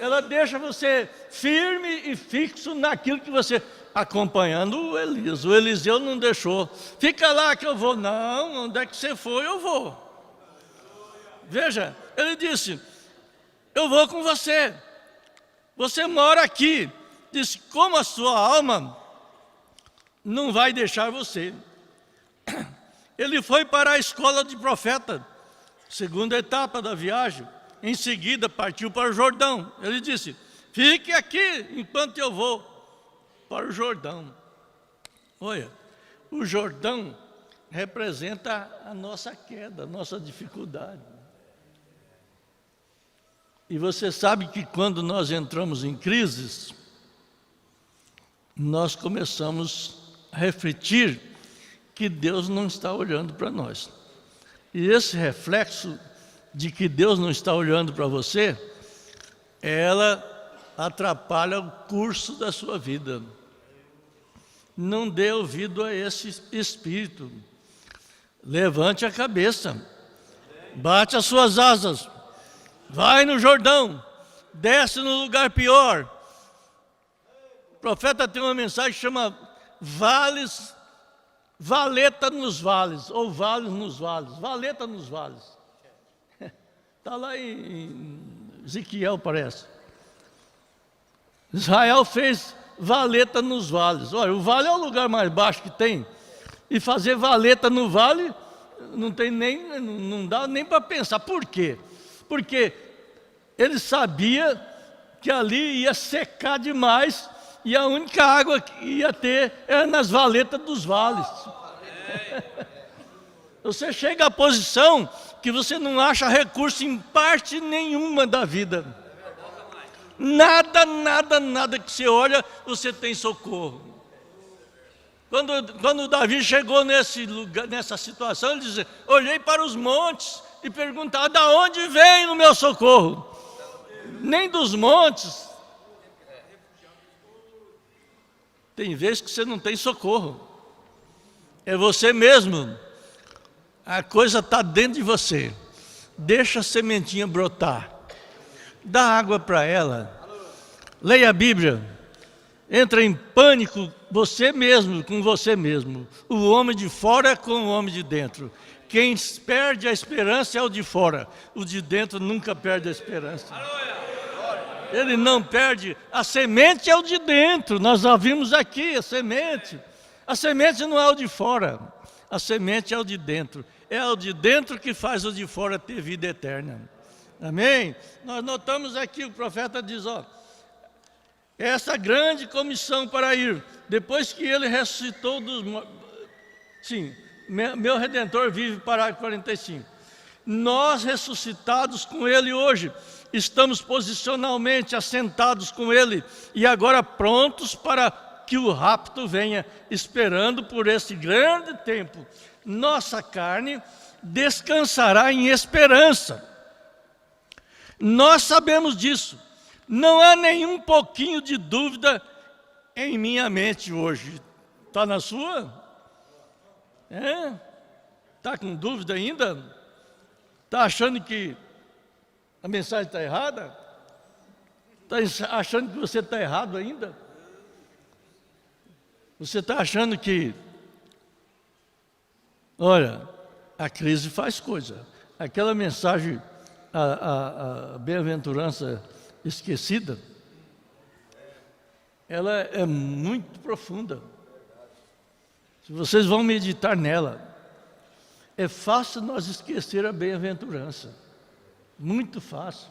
ela deixa você firme e fixo naquilo que você... Acompanhando o Elias. O Eliseu não deixou. Fica lá que eu vou. Não, onde é que você for, eu vou. Veja, ele disse, eu vou com você. Você mora aqui. Disse, como a sua alma não vai deixar você. Ele foi para a escola de profeta, segunda etapa da viagem. Em seguida partiu para o Jordão. Ele disse, fique aqui enquanto eu vou para o Jordão. Olha, o Jordão representa a nossa queda, a nossa dificuldade. E você sabe que quando nós entramos em crises, nós começamos a refletir que Deus não está olhando para nós. E esse reflexo de que Deus não está olhando para você, ela atrapalha o curso da sua vida. Não dê ouvido a esse espírito. Levante a cabeça, bate as suas asas, vai no Jordão, desce no lugar pior. O profeta tem uma mensagem que chama vales, valeta nos vales, ou vales nos vales, valeta nos vales. Está lá em Ezequiel, parece. Israel fez valeta nos vales. Olha, o vale é o lugar mais baixo que tem. E fazer valeta no vale não dá nem para pensar. Por quê? Porque ele sabia que ali ia secar demais e a única água que ia ter era nas valetas dos vales. Você chega à posição que você não acha recurso em parte nenhuma da vida. Nada que você olha, você tem socorro. Quando Davi chegou nessa situação, ele dizia, olhei para os montes e perguntava, da onde vem o meu socorro? Nem dos montes. Tem vezes que você não tem socorro. É você mesmo. A coisa está dentro de você. Deixa a sementinha brotar. Dá água para ela, leia a Bíblia, entra em pânico você mesmo, com você mesmo. O homem de fora com o homem de dentro. Quem perde a esperança é o de fora, o de dentro nunca perde a esperança. Ele não perde, a semente é o de dentro, nós já vimos aqui a semente não é o de fora, a semente é o de dentro, é o de dentro que faz o de fora ter vida eterna. Amém? Nós notamos aqui, o profeta diz, ó, essa grande comissão para ir, depois que ele ressuscitou dos mortos, sim, meu Redentor vive, parágrafo 45, nós ressuscitados com ele hoje, estamos posicionalmente assentados com ele, e agora prontos para que o rapto venha, esperando por esse grande tempo, nossa carne descansará em esperança. Nós sabemos disso. Não há nenhum pouquinho de dúvida em minha mente hoje. Está na sua? Está com dúvida ainda? Está achando que a mensagem está errada? Está achando que você está errado ainda? Você está achando que... Olha, a crise faz coisa. Aquela mensagem... A bem-aventurança esquecida, ela é muito profunda. Se vocês vão meditar nela, é fácil nós esquecer a bem-aventurança. Muito fácil.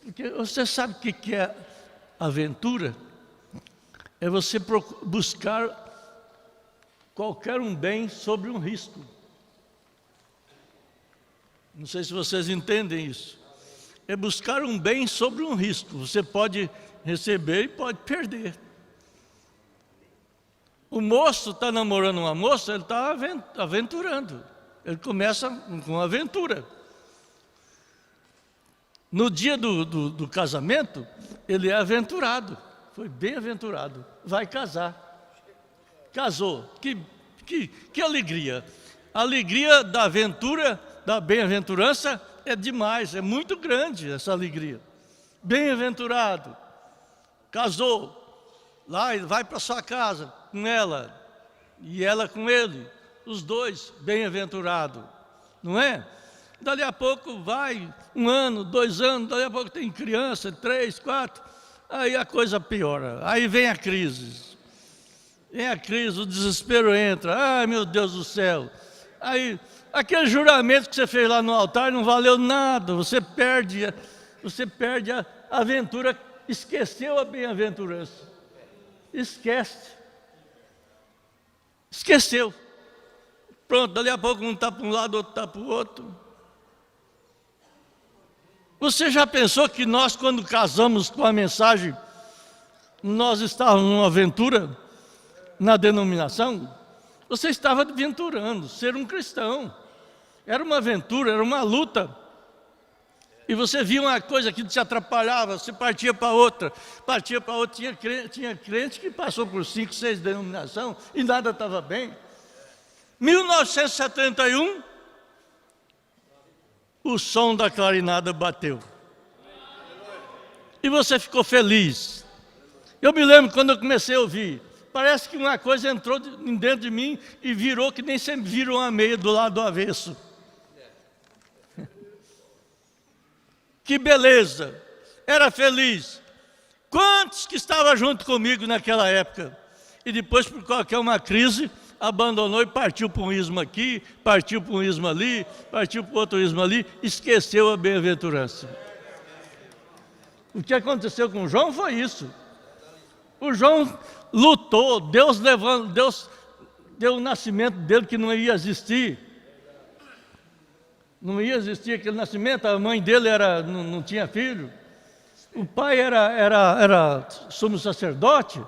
Porque você sabe o que é aventura? É você buscar qualquer um bem sobre um risco. Não sei se vocês entendem isso. É buscar um bem sobre um risco. Você pode receber e pode perder. O moço está namorando uma moça, ele está aventurando. Ele começa com aventura. No dia do casamento, ele é aventurado. Foi bem aventurado. Vai casar. Casou. Que alegria. A alegria da aventura, da bem-aventurança, é demais, é muito grande essa alegria. bem-aventurado, casou, lá ele vai para sua casa com ela, e ela com ele, os dois bem-aventurados, não é? Dali a pouco vai, 1 ano, 2 anos, dali a pouco tem criança, 3, 4, aí a coisa piora, aí vem a crise. Vem a crise, o desespero entra, ai meu Deus do céu. Aí, aquele juramento que você fez lá no altar não valeu nada, você perde a aventura, esqueceu a bem-aventurança. Esqueceu. Pronto, dali a pouco um está para um lado, outro está para o outro. Você já pensou que nós, quando casamos com a mensagem, nós estávamos numa aventura na denominação? Você estava aventurando, ser um cristão. Era uma aventura, era uma luta. E você via uma coisa que te atrapalhava, você partia para outra. Tinha crente que passou por 5, 6 denominações e nada estava bem. 1971, o som da clarinada bateu. E você ficou feliz. Eu me lembro quando eu comecei a ouvir. Parece que uma coisa entrou dentro de mim e virou que nem sempre virou uma meia do lado do avesso. Que beleza, era feliz. Quantos que estavam junto comigo naquela época? E depois, por qualquer uma crise, abandonou e partiu para um ismo aqui, partiu para um ismo ali, partiu para outro ismo ali, esqueceu a bem-aventurança. O que aconteceu com o João foi isso. O João lutou, Deus deu o nascimento dele que não ia existir. Não ia existir aquele nascimento, a mãe dele não tinha filho. O pai era sumo sacerdote.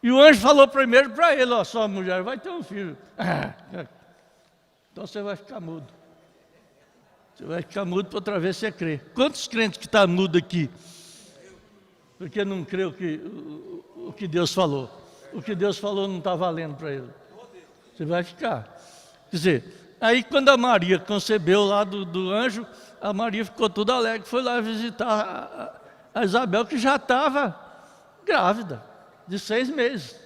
E o anjo falou primeiro para ele, ó, sua mulher vai ter um filho. Então você vai ficar mudo. Você vai ficar mudo para outra vez você crer. Quantos crentes que estão mudo aqui? Porque não crê o que Deus falou. O que Deus falou não está valendo para ele. Você vai ficar. Quer dizer, aí quando a Maria concebeu lá do anjo, a Maria ficou toda alegre, foi lá visitar a Isabel, que já estava grávida, de 6 meses.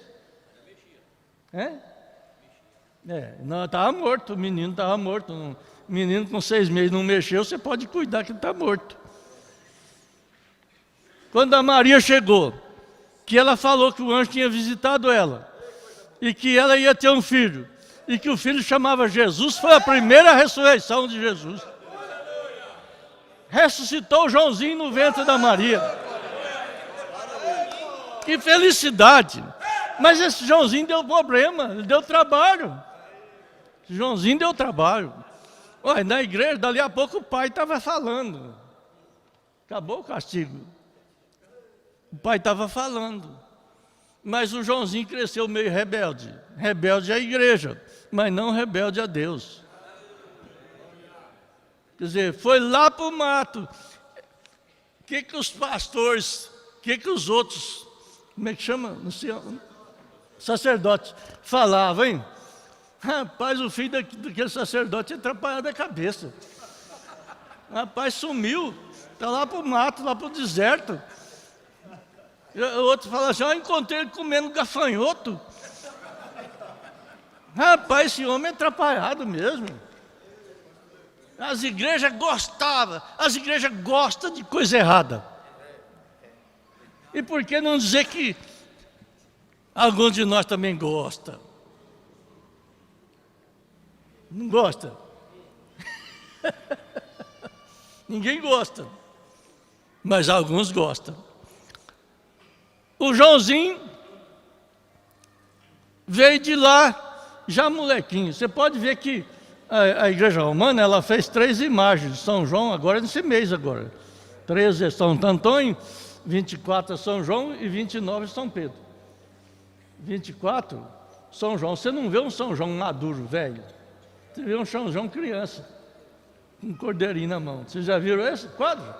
Não, estava morto, o menino estava morto. O menino com 6 meses não mexeu, você pode cuidar que ele está morto. Quando a Maria chegou, que ela falou que o anjo tinha visitado ela, e que ela ia ter um filho, e que o filho chamava Jesus, foi a primeira ressurreição de Jesus. Ressuscitou o Joãozinho no ventre da Maria. Que felicidade! Mas esse Joãozinho deu problema, ele deu trabalho. Esse Joãozinho deu trabalho. Olha, na igreja, dali a pouco o pai estava falando. Acabou o castigo. O pai estava falando. Mas o Joãozinho cresceu meio rebelde. Rebelde à igreja, mas não rebelde a Deus. Quer dizer, foi lá para o mato. O que os pastores, o que os outros, como é que chama? Não sei, sacerdotes, falavam, hein? Rapaz, o filho daquele sacerdote é atrapalhado a cabeça. Rapaz, sumiu, está lá para o mato, lá para o deserto. Outro fala assim, encontrei ele comendo gafanhoto. Rapaz, esse homem é atrapalhado mesmo. As igrejas gostavam, as igrejas gostam de coisa errada. E por que não dizer que alguns de nós também gostam? Não gosta? Ninguém gosta, mas alguns gostam. O Joãozinho veio de lá, já molequinho. Você pode ver que a igreja romana, ela fez 3 imagens de São João, agora nesse mês agora. 13 é São Antônio, 24 é São João e 29 é São Pedro. 24, São João. Você não vê um São João maduro, velho. Você vê um São João criança, com um cordeirinho na mão. Vocês já viram esse quadro?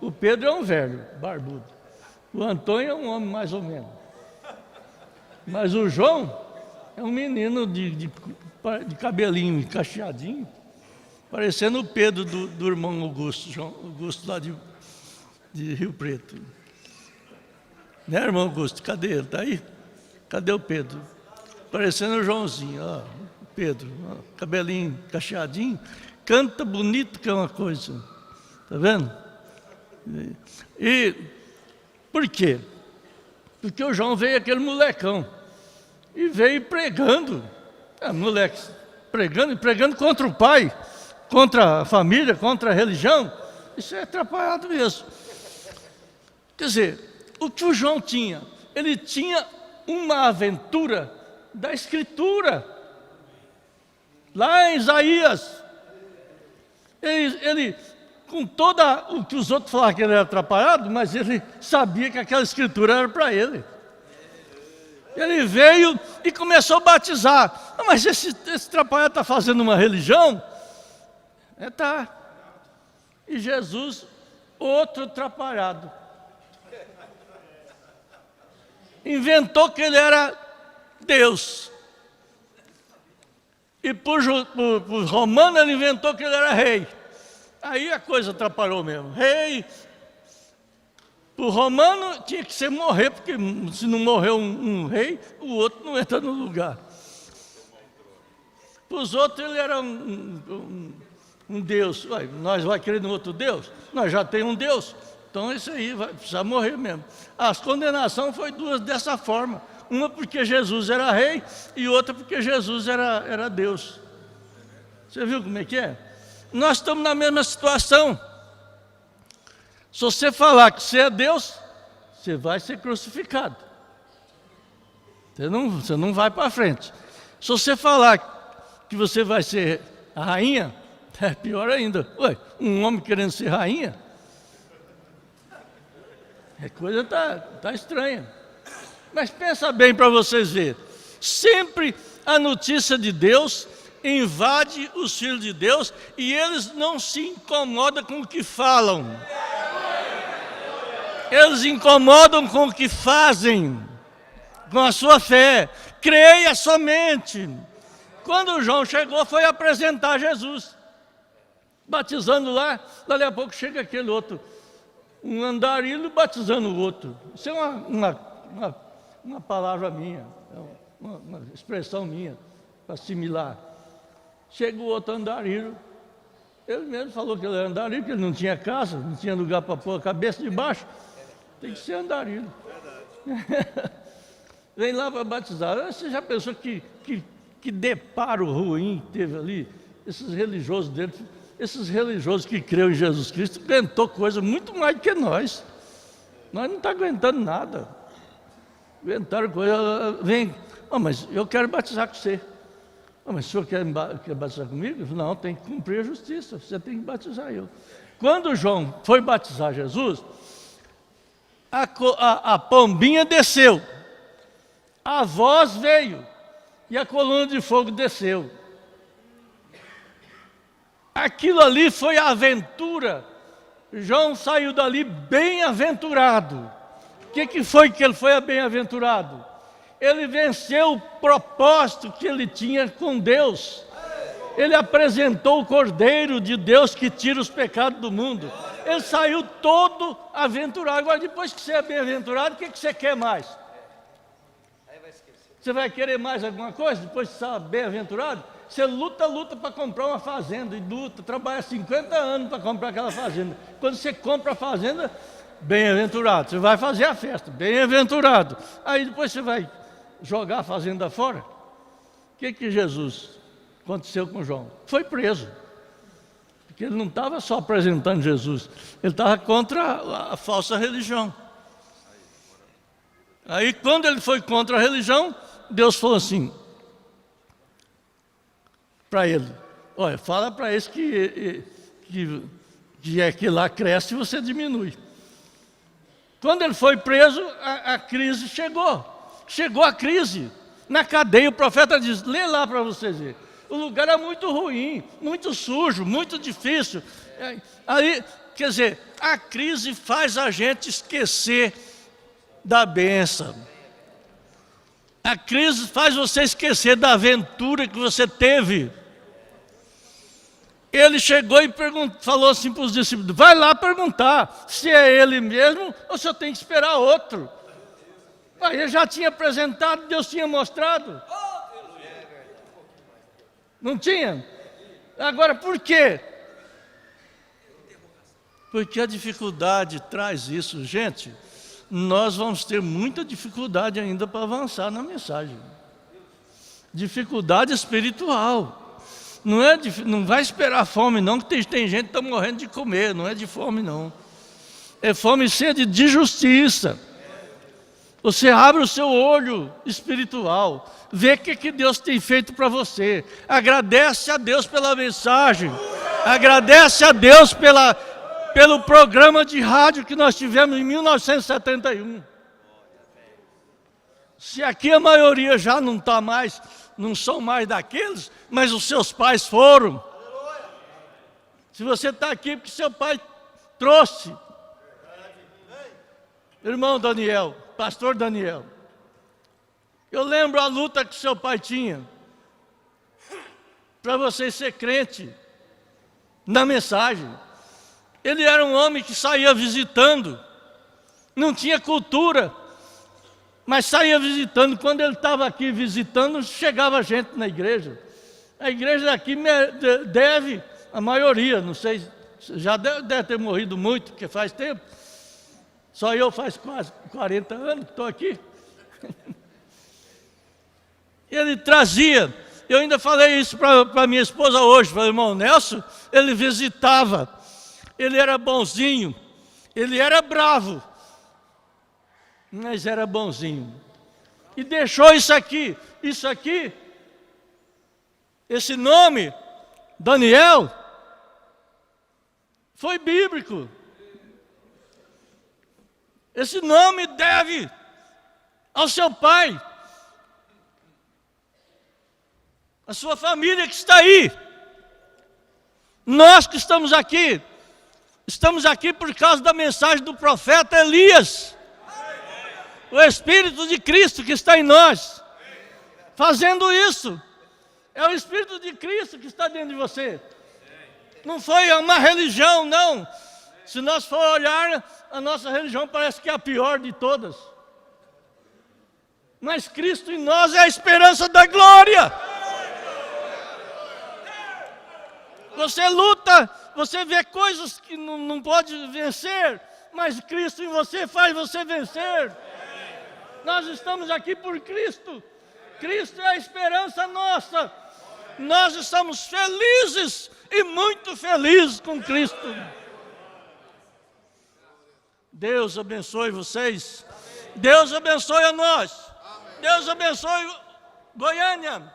O Pedro é um velho, barbudo. O Antônio é um homem mais ou menos. Mas o João é um menino de cabelinho cacheadinho. parecendo o Pedro do irmão Augusto, João Augusto lá de Rio Preto. Né, irmão Augusto? Cadê ele? Está aí? Cadê o Pedro? Parecendo o Joãozinho, ó, Pedro, ó, cabelinho cacheadinho, canta bonito que é uma coisa. Está vendo? E por quê? Porque o João veio aquele molecão e veio pregando, moleque, pregando contra o pai, contra a família, contra a religião. Isso é atrapalhado mesmo. Quer dizer, o que o João tinha? Ele tinha uma aventura da Escritura. Lá em Isaías, ele com toda o que os outros falavam que ele era atrapalhado, mas ele sabia que aquela Escritura era para ele. Ele veio e começou a batizar. Mas esse atrapalhado está fazendo uma religião? Tá. E Jesus, outro atrapalhado, inventou que ele era Deus. E por romano ele inventou que ele era rei. Aí a coisa atrapalhou mesmo. Rei. Por romano tinha que ser morrer, porque se não morreu um rei, o outro não entra no lugar. Para os outros ele era um Deus. Ué, nós vamos querer um outro Deus? Nós já temos um Deus. Então isso aí vai precisar morrer mesmo. As condenações foram duas dessa forma. Uma porque Jesus era rei e outra porque Jesus era Deus. Você viu como é que é? Nós estamos na mesma situação. Se você falar que você é Deus, você vai ser crucificado. Você não vai para frente. Se você falar que você vai ser a rainha, é pior ainda. Ué, um homem querendo ser rainha? A coisa tá estranha. Mas pensa bem para vocês verem. Sempre a notícia de Deus invade os filhos de Deus e eles não se incomodam com o que falam. Eles incomodam com o que fazem, com a sua fé. Creia somente. Quando João chegou, foi apresentar Jesus. Batizando lá, dali a pouco chega aquele outro, um andarilho batizando o outro. Isso é uma palavra minha, uma expressão minha, para assimilar. Chega o outro andarilho, ele mesmo falou que ele era andarilho, que ele não tinha casa, não tinha lugar para pôr a cabeça de baixo. Tem que ser andarilho. Vem lá para batizar. Você já pensou que deparo ruim teve ali? Esses religiosos dentro, esses religiosos que creram em Jesus Cristo, aguentou coisa muito mais do que nós. Nós não estamos aguentando nada. Aguentaram coisa. Vem, mas eu quero batizar com você. Mas o senhor quer batizar comigo? Eu falei, não, tem que cumprir a justiça. Você tem que batizar eu. Quando João foi batizar Jesus, a pombinha desceu, a voz veio e a coluna de fogo desceu. Aquilo ali foi a aventura. João saiu dali bem-aventurado. O que foi que ele foi bem-aventurado? Ele venceu o propósito que ele tinha com Deus. Ele apresentou o Cordeiro de Deus que tira os pecados do mundo. Ele saiu todo aventurado. Agora, depois que você é bem-aventurado, o que você quer mais? Você vai querer mais alguma coisa depois que você está bem-aventurado? Você luta para comprar uma fazenda, e trabalha 50 anos para comprar aquela fazenda. Quando você compra a fazenda, bem-aventurado. Você vai fazer a festa, bem-aventurado. Aí depois você vai jogar a fazenda fora. O que Jesus aconteceu com João? Foi preso. Porque ele não estava só apresentando Jesus, ele estava contra a falsa religião. Aí quando ele foi contra a religião, Deus falou assim para ele: olha, fala para eles que lá cresce e você diminui. Quando ele foi preso, a crise chegou a crise na cadeia. O profeta diz, lê lá para vocês verem. O lugar é muito ruim, muito sujo, muito difícil. Aí, quer dizer, a crise faz a gente esquecer da bênção. A crise faz você esquecer da aventura que você teve. ele chegou e falou assim para os discípulos: vai lá perguntar se é ele mesmo ou se eu tenho que esperar outro. Aí ele já tinha apresentado, Deus tinha mostrado. Não tinha? Agora, por quê? Porque a dificuldade traz isso. Gente, nós vamos ter muita dificuldade ainda para avançar na mensagem. Dificuldade espiritual. Não vai esperar fome não, que tem gente que está morrendo de comer. Não é de fome não. É fome e sede de justiça. Você abre o seu olho espiritual, vê o que Deus tem feito para você. Agradece a Deus pela mensagem. Agradece a Deus pelo programa de rádio que nós tivemos em 1971. Se aqui a maioria já não está mais, não são mais daqueles, mas os seus pais foram. Se você está aqui porque seu pai trouxe. Irmão Daniel, pastor Daniel, eu lembro a luta que seu pai tinha para você ser crente na mensagem. Ele era um homem que saía visitando, não tinha cultura, mas saía visitando. Quando ele estava aqui visitando, chegava gente na igreja. A igreja daqui deve, a maioria, não sei, já deve ter morrido muito, porque faz tempo. Só eu faz quase 40 anos que estou aqui. Ele trazia, eu ainda falei isso para minha esposa hoje, para o irmão Nelson, ele visitava, ele era bonzinho, ele era bravo, mas era bonzinho. E deixou isso aqui, esse nome, Daniel, foi bíblico. Esse nome deve ao seu pai, a sua família que está aí. Nós que estamos aqui por causa da mensagem do profeta Elias. O Espírito de Cristo que está em nós, fazendo isso. É o Espírito de Cristo que está dentro de você. Não foi uma religião, não. Se nós for olhar, a nossa religião parece que é a pior de todas. Mas Cristo em nós é a esperança da glória. Você luta, você vê coisas que não pode vencer, mas Cristo em você faz você vencer. Nós estamos aqui por Cristo. Cristo é a esperança nossa. Nós estamos felizes e muito felizes com Cristo. Deus abençoe vocês. Deus abençoe a nós. Deus abençoe Goiânia.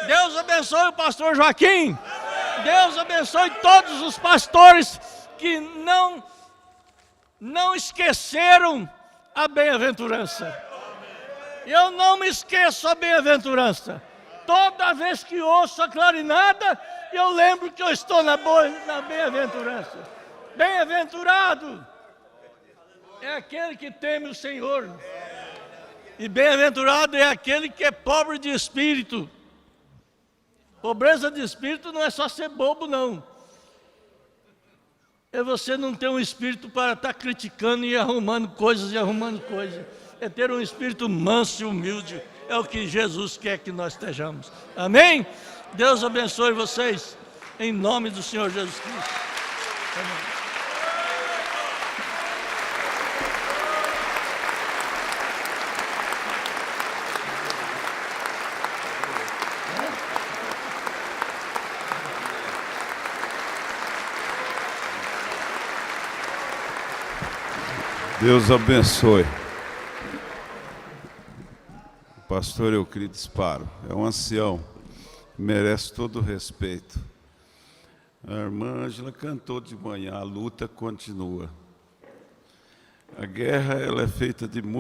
Deus abençoe o pastor Joaquim. Deus abençoe todos os pastores que não esqueceram a bem-aventurança. Eu não me esqueço a bem-aventurança. Toda vez que ouço a clarinada, eu lembro que eu estou na bem-aventurança. Bem-aventurado é aquele que teme o Senhor. E bem-aventurado é aquele que é pobre de espírito. Pobreza de espírito não é só ser bobo, não. É você não ter um espírito para estar criticando e arrumando coisas. É ter um espírito manso e humilde. É o que Jesus quer que nós estejamos. Amém? Deus abençoe vocês. Em nome do Senhor Jesus Cristo. Amém. Deus abençoe. O pastor Euclides Paro é um ancião, merece todo o respeito. A irmã Ângela cantou de manhã, a luta continua. A guerra ela é feita de muitas